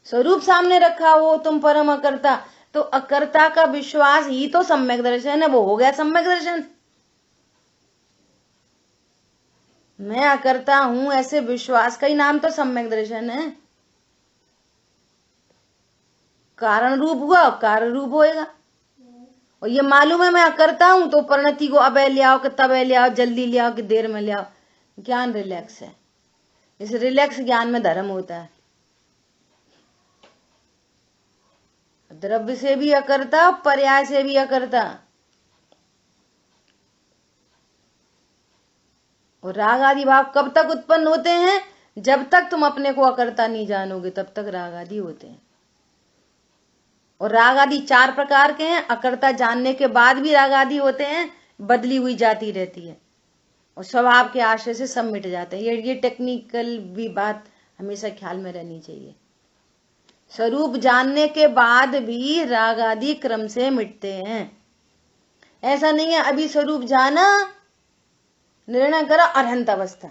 स्वरूप सामने रखा हो तुम परम अकर्ता, तो अकर्ता का विश्वास ही तो सम्यक दर्शन है, वो हो गया सम्यक दर्शन। मैं अकर्ता हूं ऐसे विश्वास का ही नाम तो सम्यक दर्शन है। कारण रूप हुआ, कार्य रूप होएगा। और ये मालूम है मैं अकर्ता हूं, तो परिणति को अब ले आओ कि तब ले आओ, जल्दी ले आओ कि देर में ले आओ, ज्ञान रिलैक्स है। इस रिलैक्स ज्ञान में धर्म होता है। द्रव्य से भी अकर्ता, पर्याय से भी अकर्ता। और राग आदि भाव कब तक उत्पन्न होते हैं, जब तक तुम अपने को अकर्ता नहीं जानोगे तब तक राग आदि होते हैं। और राग आदि 4 प्रकार के हैं, अकर्ता जानने के बाद भी राग आदि होते हैं, बदली हुई जाती रहती है, और स्वभाव के आश्रय से सब मिट जाते हैं। ये टेक्निकल भी बात हमेशा ख्याल में रहनी चाहिए। स्वरूप जानने के बाद भी राग आदि क्रम से मिटते हैं। ऐसा नहीं है अभी स्वरूप जाना, निर्णय करा अरहंत अवस्था,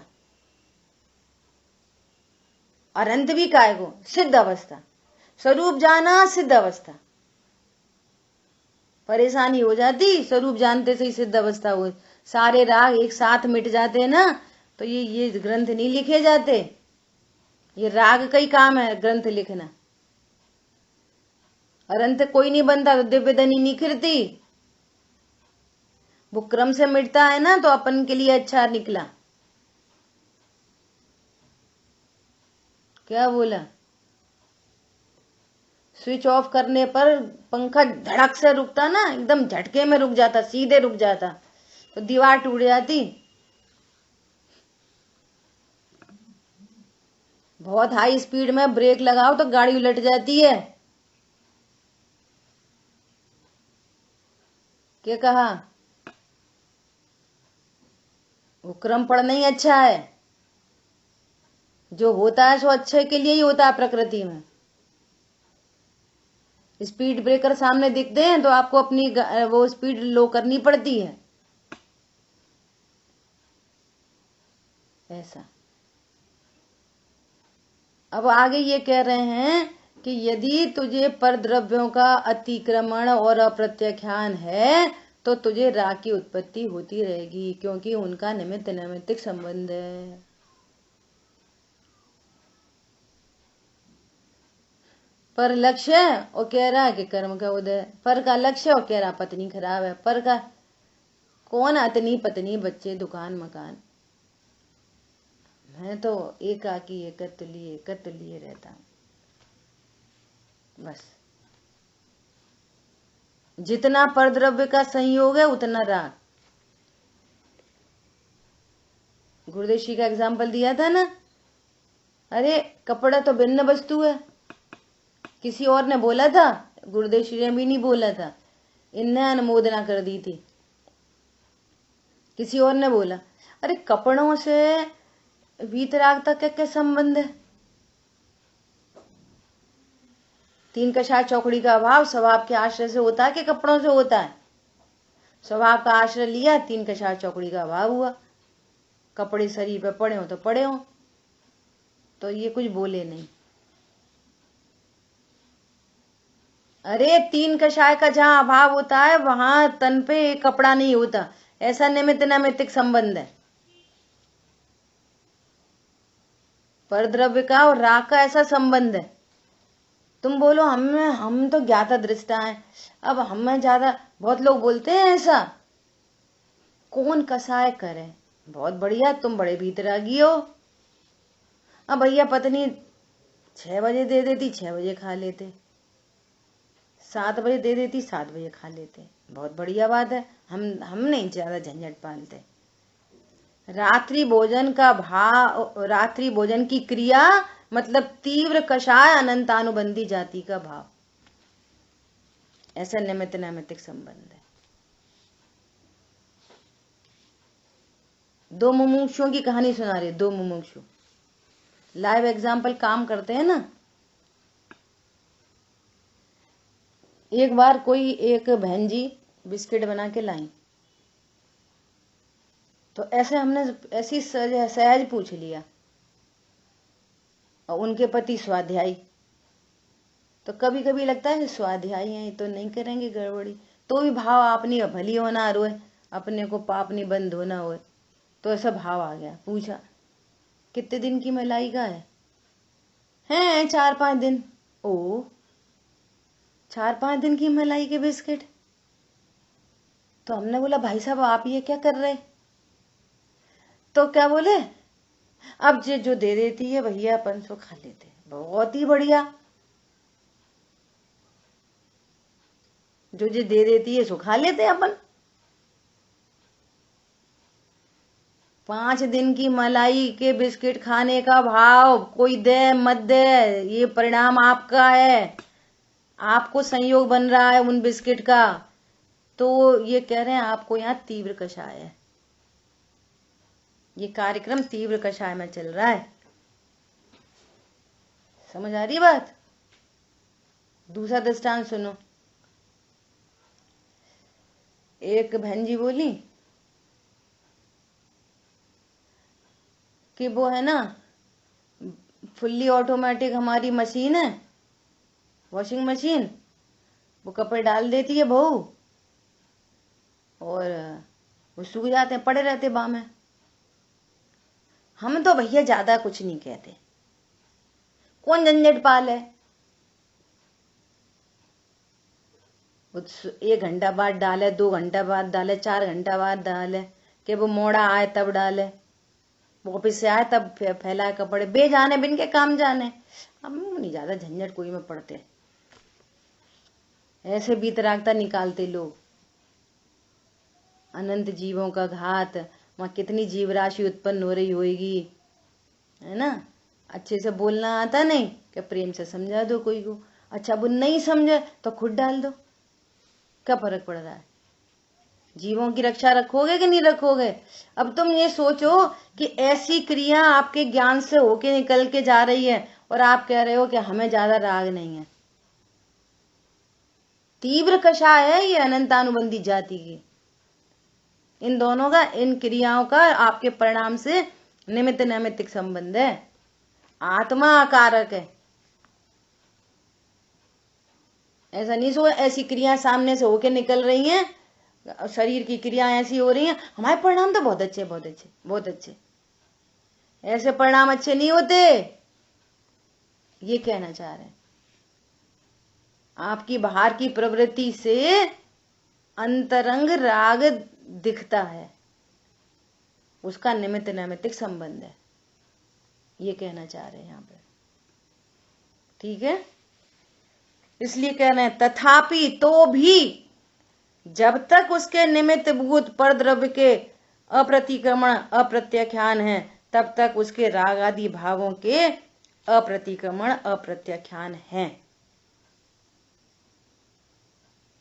अरहंत भी काय को सिद्ध अवस्था, स्वरूप जाना सिद्ध अवस्था, परेशानी हो जाती। स्वरूप जानते से ही सिद्ध अवस्था हो, सारे राग एक साथ मिट जाते ना, तो ये ग्रंथ नहीं लिखे जाते। ये राग का ही काम है ग्रंथ लिखना। अरंत कोई नहीं बनता तो दिव्य धनी निखरती। वो क्रम से मिटता है ना, तो अपन के लिए अच्छा निकला। क्या बोला, स्विच ऑफ करने पर पंखा धड़क से रुकता ना, एकदम झटके में रुक जाता, सीधे रुक जाता, तो दीवार टूट जाती। बहुत हाई स्पीड में ब्रेक लगाओ तो गाड़ी उलट जाती है। क्या कहा, वो क्रम पढ़ना ही अच्छा है। जो होता है सो अच्छे के लिए ही होता है प्रकृति में। स्पीड ब्रेकर सामने दिखते हैं तो आपको अपनी वो स्पीड लो करनी पड़ती है, ऐसा। अब आगे ये कह रहे हैं कि यदि तुझे परद्रव्यों का अतिक्रमण और अप्रत्याख्यान है तो तुझे राग की उत्पत्ति होती रहेगी, क्योंकि उनका निमित्त नैमित्तिक संबंध है। पर लक्ष्य और कह रहा है कि कर्म का उदय, पर का लक्ष्य और कह रहा पत्नी खराब है, पर का कौन, अतनी पत्नी बच्चे दुकान मकान, मैं तो एकाकी एकत्र लिए रहता हूं बस। जितना परद्रव्य का संयोग है उतना राग। गुरुदेव जी का एग्जाम्पल दिया था ना, अरे कपड़ा तो भिन्न वस्तु है। किसी और ने बोला था, गुरुदेव श्री ने भी नहीं बोला था, इनने अनुमोदना कर दी थी। किसी और ने बोला अरे कपड़ों से वीतराग तक क्या संबंध है। तीन कषाय चौकड़ी का अभाव स्वभाव के आश्रय से होता है कि कपड़ों से होता है? स्वभाव का आश्रय लिया, तीन कषाय चौकड़ी का अभाव हुआ। कपड़े शरीर पे पड़े हो तो पड़े हो, तो ये कुछ बोले नहीं। अरे तीन कषाय का जहां अभाव होता है वहां तन पे कपड़ा नहीं होता, ऐसा निमित्त नैमित्तिक संबंध है। परद्रव्य का और राग का ऐसा संबंध है। तुम बोलो हम तो ज्ञाता दृष्टा हैं, अब हमें ज्यादा, बहुत लोग बोलते हैं ऐसा, कौन कसाय करे, बहुत बढ़िया, तुम बड़े भीतरागी हो। अब भैया पत्नी 6 बजे दे देती, 6 बजे खा लेते, 7 बजे दे देती, 7 बजे खा लेते, बहुत बढ़िया बात है, हम नहीं ज्यादा झंझट पालते। रात्रि भोजन का भाव, रात्रि भोजन की क्रिया मतलब तीव्र कषाय अनंतानुबंधी जाति का भाव, ऐसा निमित्त नैमित्तिक संबंध है। दो मुमुक्षुओं की कहानी सुना रही, दो मुमुक्षु लाइव एग्जाम्पल काम करते हैं ना। एक बार कोई एक बहन जी बिस्किट बना के लाई, तो ऐसे हमने ऐसी सहज पूछ लिया, और उनके पति स्वाध्यायी, तो कभी कभी लगता है स्वाध्यायी हैं तो नहीं करेंगे गड़बड़ी, तो भी भाव अपनी भली होना रोए, अपने को पाप नहीं बंद होना होए, तो ऐसा भाव आ गया। पूछा कितने दिन की मलाई का है 4-5 दिन। ओ 4-5 दिन की मलाई के बिस्किट। तो हमने बोला भाई साहब आप ये क्या कर रहे? तो क्या बोले, अब जो दे देती है भैया अपन सो खा लेते, बहुत ही बढ़िया, जो दे देती है सो खा लेते अपन। 5 दिन की मलाई के बिस्किट खाने का भाव, कोई दे मत दे, ये परिणाम आपका है, आपको संयोग बन रहा है उन बिस्किट का। तो ये कह रहे हैं आपको यहाँ तीव्र कषाय है, ये कार्यक्रम तीव्र कषाय में चल रहा है। समझ आ रही बात? दूसरा दृष्टांत सुनो। एक बहन जी बोली कि वो है ना फुल्ली ऑटोमेटिक हमारी मशीन है, वॉशिंग मशीन, वो कपड़े डाल देती है बहू, और वो सूख जाते हैं, पड़े रहते बाँ में। हम तो भैया ज्यादा कुछ नहीं कहते, कौन झंझट पाले, 1 घंटा बाद डाले, 2 घंटा बाद डाले, 4 घंटा बाद डाले, कि वो मोड़ा आए तब डाले, वो ऑफिस से आए तब फैलाए कपड़े, बेजाने बिन के काम जाने। हम नहीं ज्यादा झंझट कोई में पड़ते, ऐसे बीतरागता निकालते लोग। अनंत जीवों का घात, वहां कितनी जीव राशि उत्पन्न हो रही होगी, है ना। अच्छे से बोलना आता नहीं, क्या प्रेम से समझा दो कोई को, अच्छा वो नहीं समझे तो खुद डाल दो, क्या फर्क पड़ रहा है? जीवों की रक्षा रखोगे कि नहीं रखोगे? अब तुम ये सोचो कि ऐसी क्रिया आपके ज्ञान से होके निकल के जा रही है, और आप कह रहे हो कि हमें ज्यादा राग नहीं है। तीव्र कषाय है ये अनंतानुबंधी जाति की, इन दोनों का, इन क्रियाओं का आपके परिणाम से निमित्त नैमित्तिक संबंध है, आत्मा अकारक है। ऐसा नहीं सो ऐसी क्रिया सामने से होके निकल रही हैं, शरीर की क्रिया ऐसी हो रही हैं, हमारे परिणाम तो बहुत अच्छे, बहुत अच्छे, बहुत अच्छे, ऐसे परिणाम अच्छे नहीं होते, ये कहना चाह रहे हैं। आपकी बाहर की प्रवृत्ति से अंतरंग राग दिखता है, उसका निमित्त नैमित्तिक संबंध है, ये कहना चाह रहे हैं यहां पे। ठीक है, इसलिए कह रहे हैं तथापि, तो भी जब तक उसके निमित्त भूत पर द्रव्य के अप्रतिक्रमण अप्रत्याख्यान है, तब तक उसके राग आदि भावों के अप्रतिक्रमण अप्रत्याख्यान है।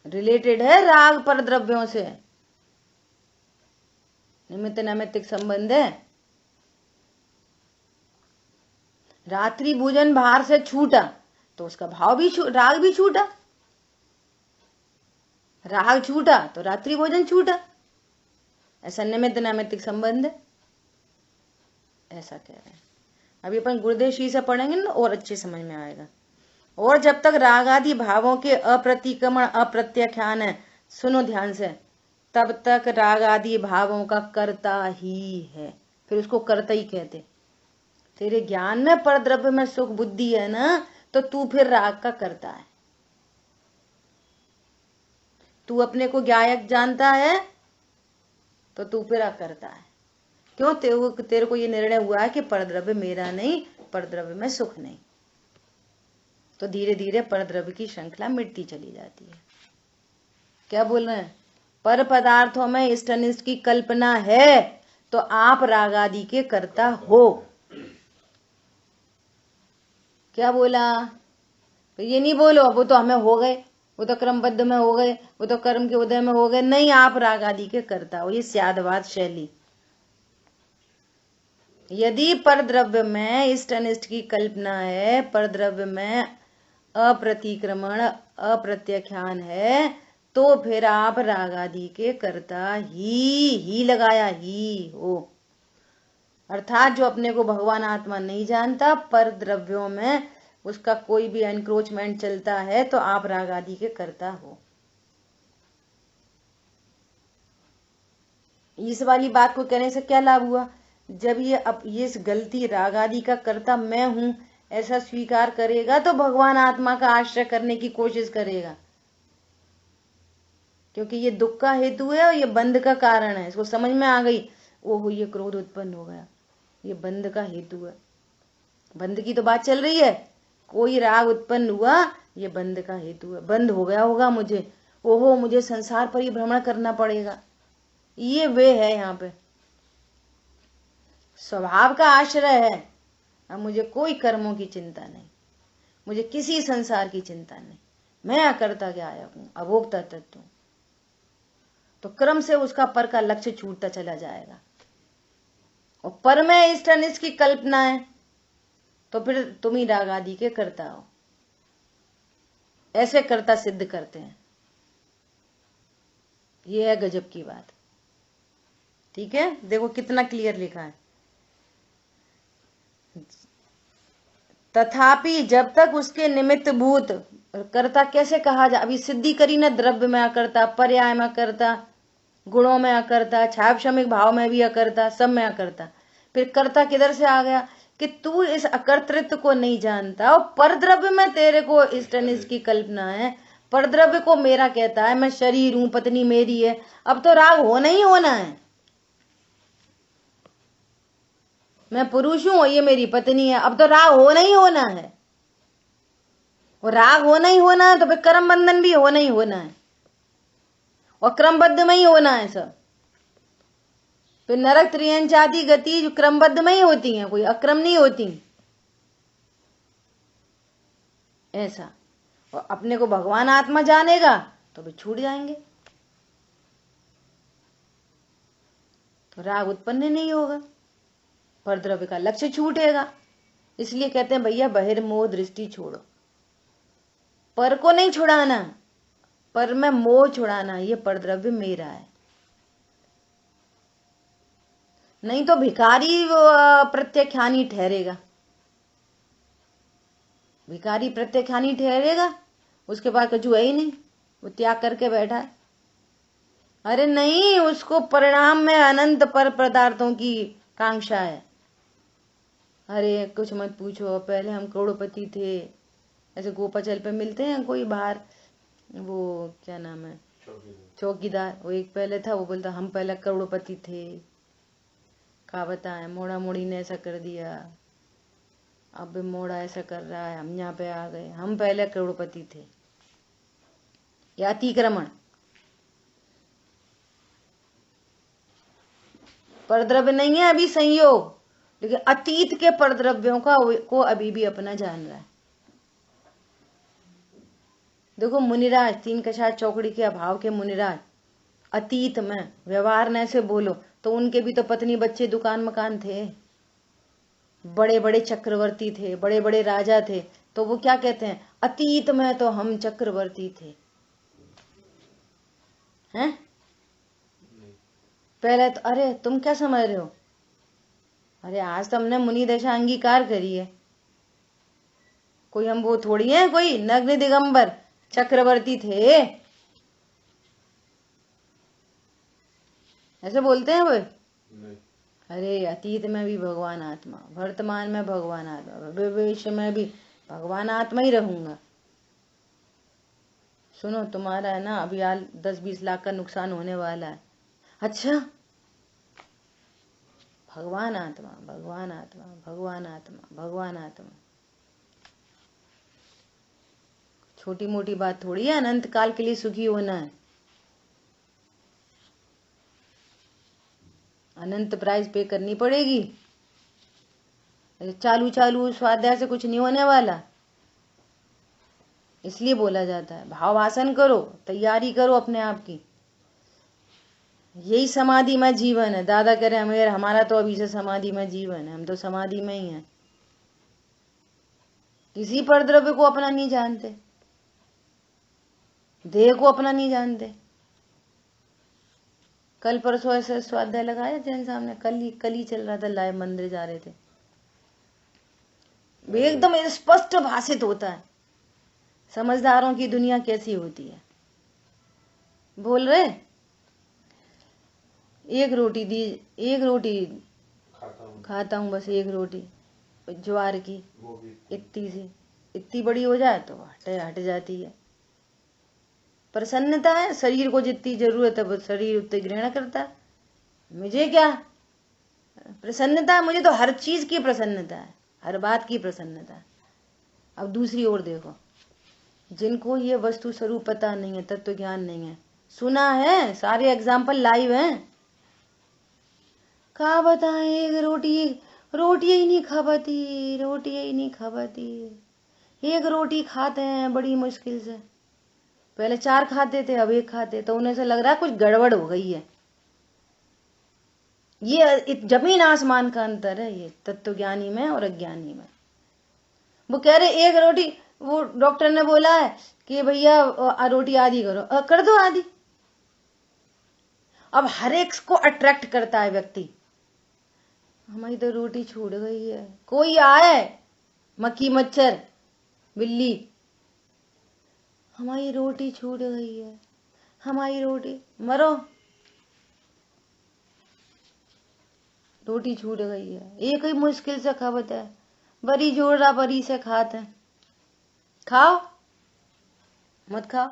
रिलेटेड है राग पर द्रव्यों से, निमित्त नैमित्तिक संबंध है। रात्रि भोजन बाहर से छूटा तो उसका भाव भी राग भी छूटा, राग छूटा तो रात्रि भोजन छूटा। ऐसा निमित्त नैमित्तिक संबंध है, ऐसा कह रहे हैं। अभी अपन गुरुदेव श्री से पढ़ेंगे ना और अच्छे समझ में आएगा। और जब तक राग आदि भावों के अप्रतिक्रमण अप्रत्याख्यान है, सुनो ध्यान से, तब तक राग आदि भावों का कर्ता ही है। फिर उसको कर्ता ही कहते। तेरे ज्ञान में परद्रव्य में सुख बुद्धि है ना, तो तू फिर राग का कर्ता है। तू अपने को गायक जानता है तो तू फिर अकर्ता है। क्यों? तेरे को ये निर्णय हुआ है कि परद्रव्य मेरा नहीं, परद्रव्य में सुख नहीं। तो धीरे धीरे परद्रव्य की श्रृंखला मिटती चली जाती है। क्या बोल रहे हैं? पर पदार्थों में इष्ट अनिष्ट की कल्पना है तो आप राग आदि के कर्ता हो। क्या बोला? तो ये नहीं बोलो वो तो हमें हो गए, वो तो क्रमबद्ध में हो गए, वो तो कर्म के उदय में हो गए। नहीं, आप राग आदि के कर्ता हो। ये स्यादवाद शैली। यदि परद्रव्य में इष्ट अनिष्ट की कल्पना है, परद्रव्य में अप्रतिक्रमण अप्रत्याख्यान है, तो फिर आप राग आदि के कर्ता ही लगाया ही हो। अर्थात जो अपने को भगवान आत्मा नहीं जानता, पर द्रव्यों में उसका कोई भी एनक्रोचमेंट चलता है, तो आप राग आदि के कर्ता हो। इस वाली बात को कहने से क्या लाभ हुआ? जब ये इस गलती राग आदि का कर्ता मैं हूं ऐसा स्वीकार करेगा तो भगवान आत्मा का आश्रय करने की कोशिश करेगा, क्योंकि ये दुख का हेतु है और ये बंध का कारण है। इसको समझ में आ गई, ओहो ये क्रोध उत्पन्न हो गया, ये बंध का हेतु है। बंध की तो बात चल रही है। कोई राग उत्पन्न हुआ, ये बंध का हेतु है, बंध हो गया होगा मुझे, ओहो मुझे संसार पर ही भ्रमण करना पड़ेगा। ये वे है यहाँ पे स्वभाव का आश्रय है। अब मुझे कोई कर्मों की चिंता नहीं, मुझे किसी संसार की चिंता नहीं, मैं अकर्ता के आया हूं, अभोक्ता तत्व हूं। तो क्रम से उसका पर का लक्ष्य छूटता चला जाएगा। और पर में इष्ट अनिष्ट की कल्पना है तो फिर तुम ही राग आदि के कर्ता हो। ऐसे कर्ता सिद्ध करते हैं। ये है गजब की बात। ठीक है, देखो कितना क्लियर लिखा है। तथापि जब तक उसके निमित्त भूत कर्ता कैसे कहा जाए? अभी सिद्धि करी ना, द्रव्य में अकर्ता, पर्याय में अकर्ता, गुणों में अकर्ता, छायाक्षमिक भाव में भी अकर्ता, सब में अकर्ता। फिर कर्ता किधर से आ गया? कि तू इस अकर्तृत्व को नहीं जानता और परद्रव्य में तेरे को इष्ट अनिष्ट की कल्पना है। परद्रव्य को मेरा कहता है, मैं शरीर हूं, पत्नी मेरी है। अब तो राग होना ही होना है। मैं पुरुष हूं, ये मेरी पत्नी है, अब तो राग होना ही होना है। और राग होना ही होना है तो फिर कर्म बंधन भी होना ही होना है, और क्रमबद्ध में ही होना है सब। फिर नरक त्रियंच आदि गति जो क्रमबद्ध में ही होती हैं, कोई अक्रम नहीं होती। ऐसा। और अपने को भगवान आत्मा जानेगा तो भी छूट जाएंगे, तो राग उत्पन्न नहीं होगा, परद्रव्य का लक्ष्य छूटेगा। इसलिए कहते हैं भैया बहिर्मोह दृष्टि छोड़ो। पर को नहीं छुड़ाना, पर में मोह छुड़ाना। ये परद्रव्य मेरा है। नहीं तो भिखारी प्रत्याख्यानी ठहरेगा। भिखारी प्रत्याख्यानी ठहरेगा, उसके पास कछु है ही नहीं, वो त्याग करके बैठा है। अरे नहीं, उसको परिणाम में अनंत पर पदार्थों की कांक्षा है। अरे कुछ मत पूछो, पहले हम करोड़पति थे। ऐसे गोपाचल पे मिलते हैं कोई बाहर, वो क्या नाम है, चौकीदार, वो एक पहले था, वो बोलता हम पहले करोड़पति थे। क्या बताएं, मोड़ा मोड़ी ने ऐसा कर दिया, अब मोड़ा ऐसा कर रहा है, हम यहाँ पे आ गए, हम पहले करोड़पति थे। या अतिक्रमण। परद्रव्य नहीं है अभी संयोग, लेकिन अतीत के परद्रव्यों को अभी भी अपना जान रहा है। देखो मुनिराज, 3 कछार चौकड़ी के अभाव के मुनिराज, अतीत में व्यवहार न से बोलो तो उनके भी तो पत्नी बच्चे दुकान मकान थे, बड़े बड़े चक्रवर्ती थे, बड़े बड़े राजा थे, तो वो क्या कहते हैं, अतीत में तो हम चक्रवर्ती थे, हैं? पहले तो अरे तुम क्या समझ रहे हो, अरे आज तो हमने मुनि दशा अंगीकार करी है, कोई हम वो थोड़ी है कोई नग्न दिगंबर, चक्रवर्ती थे, ऐसे बोलते हैं वो। अरे अतीत में भी भगवान आत्मा, वर्तमान में भगवान आत्मा, भविष्य में भी भगवान आत्मा ही रहूंगा। सुनो तुम्हारा है ना अभी 10-20 लाख का नुकसान होने वाला है। अच्छा, भगवान आत्मा, भगवान आत्मा, भगवान आत्मा, भगवान आत्मा, छोटी मोटी बात थोड़ी है अनंत काल के लिए सुखी होना है। अनंत प्राइस पे करनी पड़ेगी, चालू चालू स्वाध्याय से कुछ नहीं होने वाला। इसलिए बोला जाता है भावासन करो, तैयारी करो अपने आप की, यही समाधि में जीवन है। दादा कह रहे हैं हमारा तो अभी से समाधि में जीवन है, हम तो समाधि में ही हैं, किसी पर द्रव्य को अपना नहीं जानते, देह को अपना नहीं जानते। कल परसों ऐसे स्वाध्याय लगाया जैन साहब ने, कल ही चल रहा था, लाइव मंदिर जा रहे थे, एकदम स्पष्ट भाषित होता है समझदारों की दुनिया कैसी होती है। बोल रहे एक रोटी दी, एक रोटी खाता हूँ बस, एक रोटी ज्वार की, इतनी सी, इतनी बड़ी हो जाए तो हट जाती है। प्रसन्नता है, शरीर को जितनी जरूरत है वो शरीर उतनी ग्रहण करता है। मुझे क्या प्रसन्नता है, मुझे तो हर चीज की प्रसन्नता है, हर बात की प्रसन्नता है। अब दूसरी ओर देखो, जिनको ये वस्तु स्वरूप पता नहीं है, तत्व ज्ञान नहीं है, सुना है, सारे एग्जाम्पल लाइव हैं, क्या बताएं, एक रोटी ही नहीं खा पाती, रोटी ही नहीं खा पाती, एक रोटी खाते हैं बड़ी मुश्किल से, पहले 4 खाते थे अब 1 खाते, तो उन्हें से लग रहा है कुछ गड़बड़ हो गई है। ये जमीन आसमान का अंतर है ये तत्वज्ञानी में और अज्ञानी में। वो कह रहे एक रोटी, वो डॉक्टर ने बोला है कि भैया रोटी आधी करो, कर दो आधी। अब हर एक को अट्रैक्ट करता है व्यक्ति, हमारी तो रोटी छूट गई है, कोई आए मक्खी मच्छर बिल्ली, हमारी रोटी छूट गई है, हमारी रोटी, मरो, रोटी छूट गई है, एक ही मुश्किल से खावत है, बड़ी जोड़ा बड़ी से खाते हैं, खाओ मत खाओ।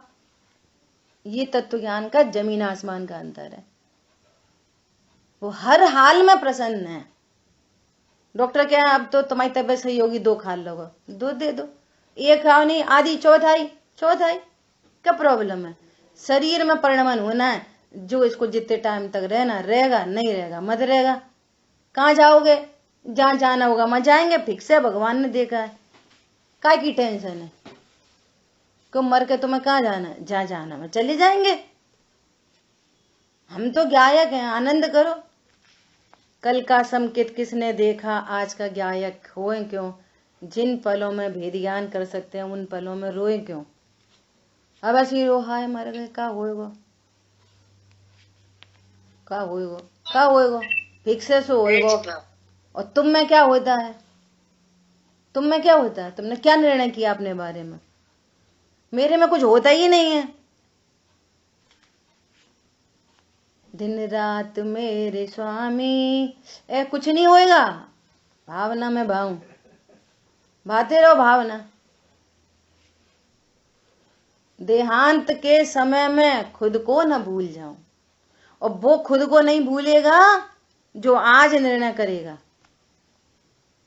ये तत्व ज्ञान का जमीन आसमान का अंतर है। वो हर हाल में प्रसन्न है। डॉक्टर क्या है, अब तो तुम्हारी तबीयत सही होगी, 2 खा लोगे, 2 दे दो, 1 खाओ नहीं, आधी, चौथाई क्या प्रॉब्लम है। शरीर में परिणमन होना है, जो इसको जितने टाइम तक रहना रहेगा, नहीं रहेगा मत रहेगा। कहाँ जाओगे, जहां जाना होगा वहां जाएंगे, फिक्स है, भगवान ने देखा है, काय की टेंशन है, क्यों मर के तुम्हें कहाँ जाना है, जहां जाना है चले जाएंगे। हम तो गायक हैं, आनंद करो। कल का संकेत किसने देखा, आज का गायक होए क्यों। जिन पलों में भेद ज्ञान कर सकते हैं उन पलों में रोए क्यों। अब ऐसी रो हाय मर गए, का होएगा, का होएगा, फिक्स सो होएगा। और तुम में क्या होता है, तुमने क्या निर्णय किया अपने बारे में। मेरे में कुछ होता ही नहीं है। दिन रात मेरे स्वामी, कुछ नहीं होएगा, भावना में भाऊं, भाते रहो भावना। देहांत के समय में खुद को न भूल जाऊं, और वो खुद को नहीं भूलेगा जो आज निर्णय करेगा।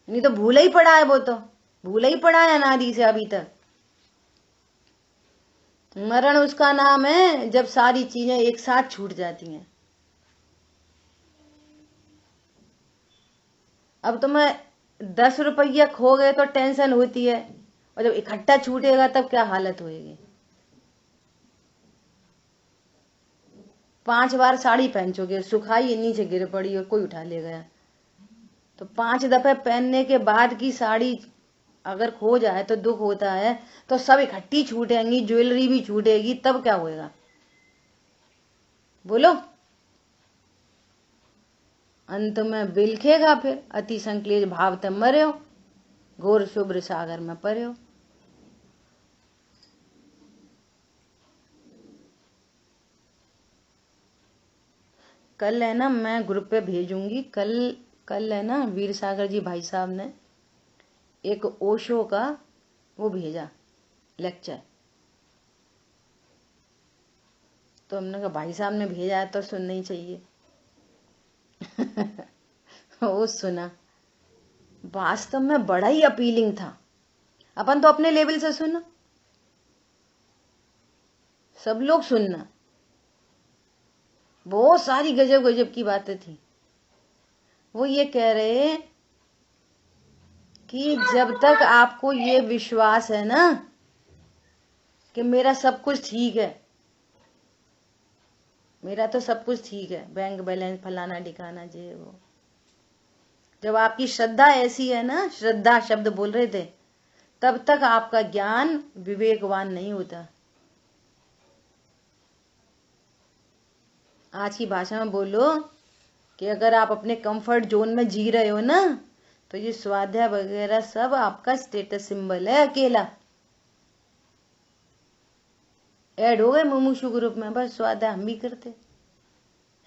नहीं तो भूला ही पड़ा है, वो तो भूला ही पड़ा है अनादि से अभी तक। मरण उसका नाम है जब सारी चीजें एक साथ छूट जाती हैं। अब तुम्हें 10 रुपया खो गए तो टेंशन होती है, और जब इकट्ठा छूटेगा तब क्या हालत होएगी। 5 बार साड़ी पहन चुके, सुखाई नीचे गिर पड़ी और कोई उठा ले गया, तो 5 दफे पहनने के बाद की साड़ी अगर खो जाए तो दुख होता है, तो सब इकट्ठी छूटेंगी, ज्वेलरी भी छूटेगी, तब क्या होएगा बोलो? अंत में बिलखेगा फिर, अति संक्लेश भाव ते मर्यो, घोर शुभ्र सागर में पर्यो। कल है ना, मैं ग्रुप पे भेजूंगी, कल है ना, वीर सागर जी भाई साहब ने एक ओशो का वो भेजा लेक्चर, तो हमने कहा भाई साहब ने भेजा है तो सुनना ही चाहिए। वो सुना, वास्तव में बड़ा ही अपीलिंग था। अपन तो अपने लेवल से सुना, सब लोग सुनना, बहुत सारी गजब गजब की बातें थी। वो ये कह रहे कि जब तक आपको ये विश्वास है ना कि मेरा सब कुछ ठीक है, मेरा तो सब कुछ ठीक है, बैंक बैलेंस फलाना ठिकाना जे वो, जब आपकी श्रद्धा ऐसी है ना, श्रद्धा शब्द बोल रहे थे, तब तक आपका ज्ञान विवेकवान नहीं होता। आज की भाषा में बोलो कि अगर आप अपने कंफर्ट जोन में जी रहे हो ना, तो ये स्वाध्याय वगैरह सब आपका स्टेटस सिंबल है। अकेला ऐड हो गए मुमुक्षु ग्रुप में, बस स्वाध्याय हम भी करते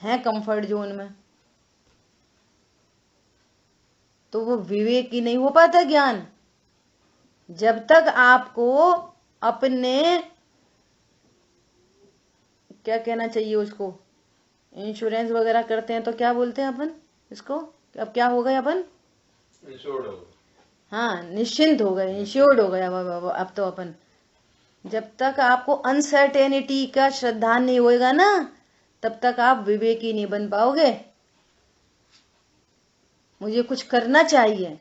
हैं कंफर्ट जोन में, तो वो विवेक ही नहीं हो पाता ज्ञान। जब तक आपको अपने, क्या कहना चाहिए उसको, इंश्योरेंस वगैरह करते हैं तो क्या बोलते हैं अपन इसको, अब क्या हो गए अपन, इंश्योर्ड हो गए, हाँ निश्चिंत हो गए, इंश्योर्ड हो गए। अब तो अपन, जब तक आपको अनसर्टेनिटी का श्रद्धा नहीं होएगा ना, तब तक आप विवेकी नहीं बन पाओगे। मुझे कुछ करना चाहिए,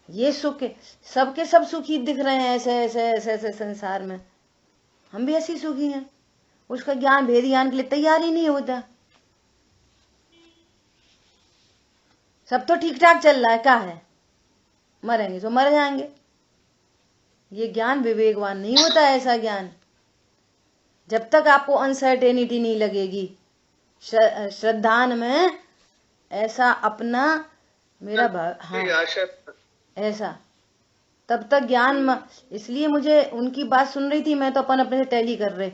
ये सुख, सबके सब सुखी दिख रहे हैं ऐसे ऐसे ऐसे ऐसे संसार में, हम भी ऐसी सुखी हैं, उसका ज्ञान भेद ज्ञान के लिए तैयार ही नहीं होता। सब तो ठीक ठाक चल रहा है, क्या है, मरेंगे तो मर जाएंगे। ये ज्ञान विवेकवान नहीं होता है। ऐसा ज्ञान जब तक आपको अनसर्टेनिटी नहीं लगेगी, श्रद्धान में ऐसा अपना मेरा हाँ ऐसा, तब तक ज्ञान। इसलिए मुझे उनकी बात सुन रही थी मैं, तो अपन अपने से टैली कर रहे,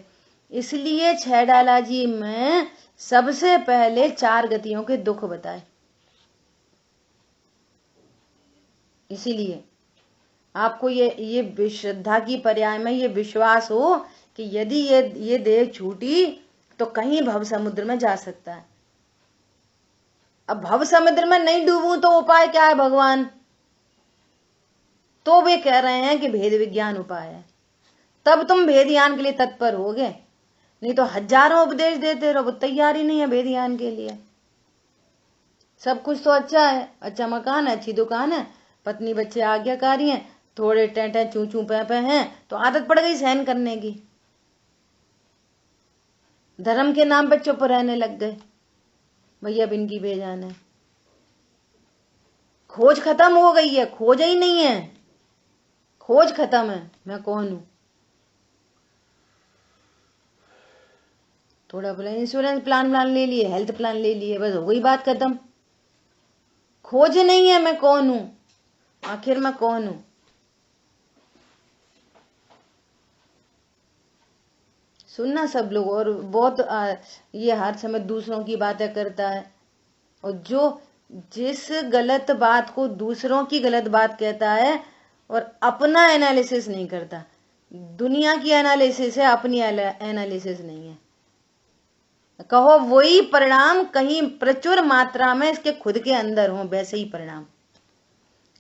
इसलिए छैडाला जी में सबसे पहले 4 गतियों के दुख बताए। इसीलिए आपको ये श्रद्धा की पर्याय में ये विश्वास हो कि यदि ये देह छूटी तो कहीं भव समुद्र में जा सकता है। अब भव समुद्र में नहीं डूबूं तो उपाय क्या है भगवान? तो वे कह रहे हैं कि भेद विज्ञान उपाय है, तब तुम भेद ज्ञान के लिए तत्पर होगे, नहीं तो हजारों उपदेश देते रहो, वो तैयार ही नहीं है भेद ज्ञान के लिए। सब कुछ तो अच्छा है, अच्छा मकान है, अच्छी दुकान है, पत्नी बच्चे आज्ञाकारी हैं, थोड़े टेंटे चू चू पे हैं, तो आदत पड़ गई सहन करने की, धर्म के नाम पे चुप रहने लग गए, भैया अब इनकी बेजान है। खोज खत्म हो गई है, खोज ही नहीं है, खोज खत्म है, मैं कौन हूं। थोड़ा बोला इंश्योरेंस प्लान ले लिए, हेल्थ प्लान ले लिए, बस हो गई बात खत्म। खोज नहीं है मैं कौन हूं, आखिर मैं कौन हूं। सुनना सब लोग, और बहुत ये हर समय दूसरों की बातें करता है, और जो जिस गलत बात को दूसरों की गलत बात कहता है और अपना एनालिसिस नहीं करता, दुनिया की एनालिसिस है, अपनी एनालिसिस नहीं है। कहो वही परिणाम कहीं प्रचुर मात्रा में इसके खुद के अंदर हो, वैसे ही परिणाम,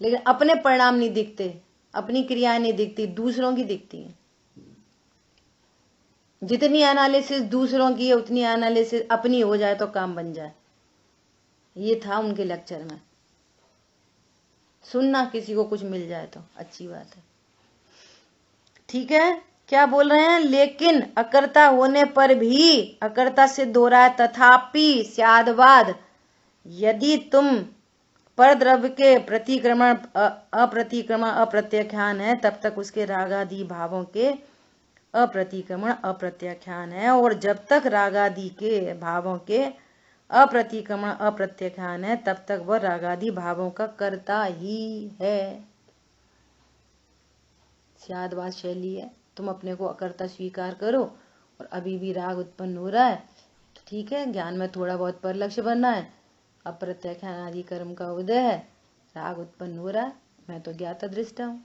लेकिन अपने परिणाम नहीं दिखते, अपनी क्रियाएं नहीं दिखती, दूसरों की दिखती है। जितनी एनालिसिस दूसरों की है उतनी एनालिसिस अपनी हो जाए तो काम बन जाए। ये था उनके लेक्चर में, सुनना, किसी को कुछ मिल जाए तो अच्छी बात है। ठीक है, क्या बोल रहे हैं, लेकिन अकर्ता होने पर भी अकर्ता सिद्ध हो रहा है, तथापि स्यादवाद, यदि तुम पर द्रव्य के प्रतिक्रमण अप्रतिक्रमण अप्रत्याख्यान है तब तक उसके रागादि भावों के अप्रतिक्रमण अप्रत्याख्यान है, और जब तक रागादि के भावों के अप्रतिक्रमण अप्रत्याख्यान है तब तक वह रागादि भावों का कर्ता ही है। स्यादवाद शैली है, तुम अपने को अकर्ता स्वीकार करो और अभी भी राग उत्पन्न हो रहा है तो ठीक है, ज्ञान में थोड़ा बहुत पर लक्ष्य बनना है, अप्रत्याख्यान आदि कर्म का उदय है, राग उत्पन्न हो रहा है, मैं तो ज्ञाता दृष्टा हूँ।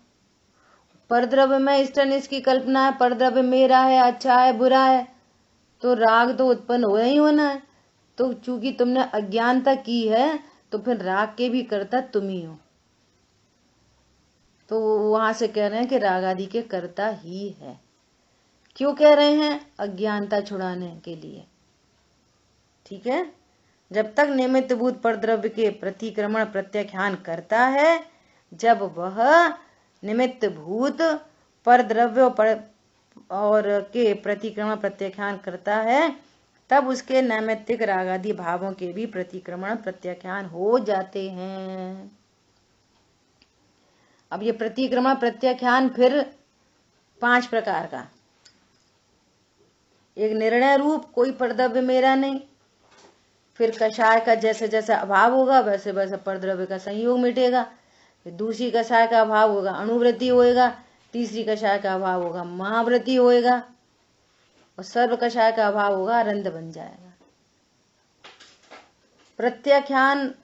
परद्रव्य में इष्टनिष्ठ की कल्पना है, परद्रव्य मेरा है, अच्छा है, बुरा है, तो राग तो उत्पन्न हो ही होना है। तो चूंकि तुमने अज्ञानता की है तो फिर राग के भी कर्ता तुम ही हो। तो वहां से कह रहे हैं कि राग आदि के कर्ता ही है। क्यों कह रहे हैं? अज्ञानता छुड़ाने के लिए। ठीक है, जब तक निमित्त भूत परद्रव्य के प्रतिक्रमण प्रत्याख्यान करता है, जब वह निमित्त भूत परद्रव्य और के प्रतिक्रमण प्रत्याख्यान करता है, तब उसके नैमित्तिक रागादि भावों के भी प्रतिक्रमण प्रत्याख्यान हो जाते हैं। अब ये प्रतिक्रमण प्रत्याख्यान फिर 5 प्रकार का। एक निर्णय रूप, कोई परद्रव्य मेरा नहीं। फिर कषाय का जैसे जैसे अभाव होगा वैसे वैसे परद्रव्य का संयोग मिटेगा। फिर दूसरी कषाय का अभाव होगा, अणुवृत्ति होएगा। तीसरी कषाय का अभाव होगा, महावृत्ति होएगा। और सर्व कषाय का अभाव होगा, रंध बन जाएगा। प्रत्याख्यान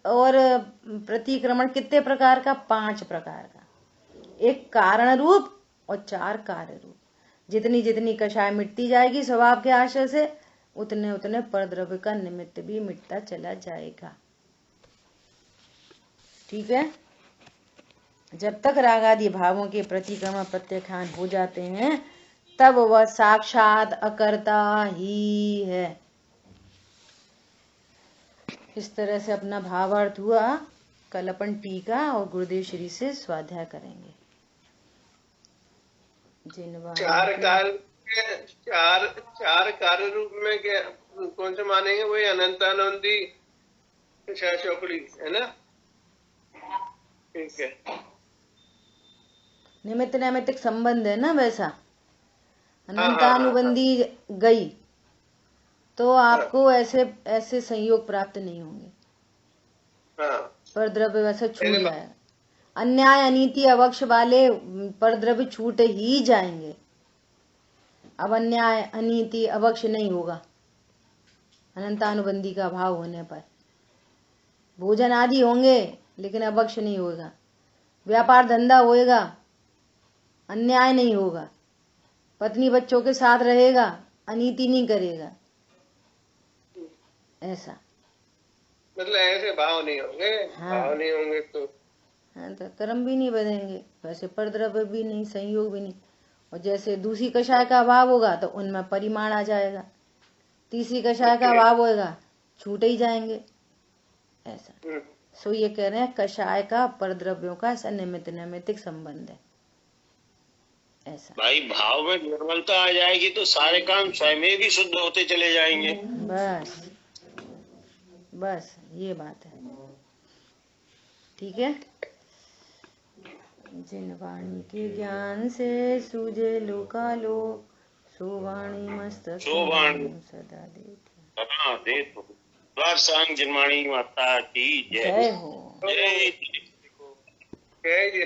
और प्रतिक्रमण कितने प्रकार का? 5 प्रकार का। एक कारण रूप और 4 कार्य रूप। जितनी जितनी कषाय मिटती जाएगी स्वभाव के आश्रय से, उतने उतने परद्रव्य का निमित्त भी मिटता चला जाएगा। ठीक है, जब तक रागादि भावों के प्रतिक्रमण प्रत्याख्यान हो जाते हैं तब वह साक्षात अकर्ता ही है। इस तरह से अपना भावार्थ हुआ। कल अपन टीका और गुरुदेव श्री से स्वाध्याय करेंगे। चार कार्य रूप में क्या कौन से मानेंगे? वही अनंतानंदी चौकड़ी है ना? ठीक है, निमित्त नैमित्तिक संबंध है ना, वैसा अनंतानुबंधी गई तो आपको ऐसे ऐसे संयोग प्राप्त नहीं होंगे। परद्रव्य वैसा छूट जाएगा। अन्याय अनीति अवक्ष वाले परद्रव्य छूट ही जाएंगे। अब अन्याय अनीति अवक्ष नहीं होगा अनंतानुबंधी का अभाव होने पर। भोजन आदि होंगे लेकिन अवक्ष नहीं होगा। व्यापार धंधा होएगा, अन्याय नहीं होगा। पत्नी बच्चों के साथ रहेगा, अनीति नहीं करेगा। ऐसा मतलब ऐसे भाव नहीं होंगे। हाँ। भाव नहीं होंगे तो कर्म भी नहीं बनेंगे, वैसे परद्रव्य भी नहीं, संयोग भी नहीं। और जैसे दूसरी कषाय का अभाव होगा तो उनमें परिमाण आ जाएगा। तीसरी कषाय का अभाव होएगा, छूटे ही जाएंगे। ऐसा सो ये कह रहे हैं कषाय का परद्रव्यों का ऐसा निमित्त नैमित्तिक संबंध है। ऐसा भाई भाव में निर्मलता आ जाएगी तो सारे काम स्वयं भी शुद्ध होते चले जाएंगे। बस बस ये बात है। ठीक है, जिन वाणी के ज्ञान से सूझे लोकालोक, सो वाणी मस्तक सदा देती। द्वार सांग जिनवाणी माता की जय हो। जय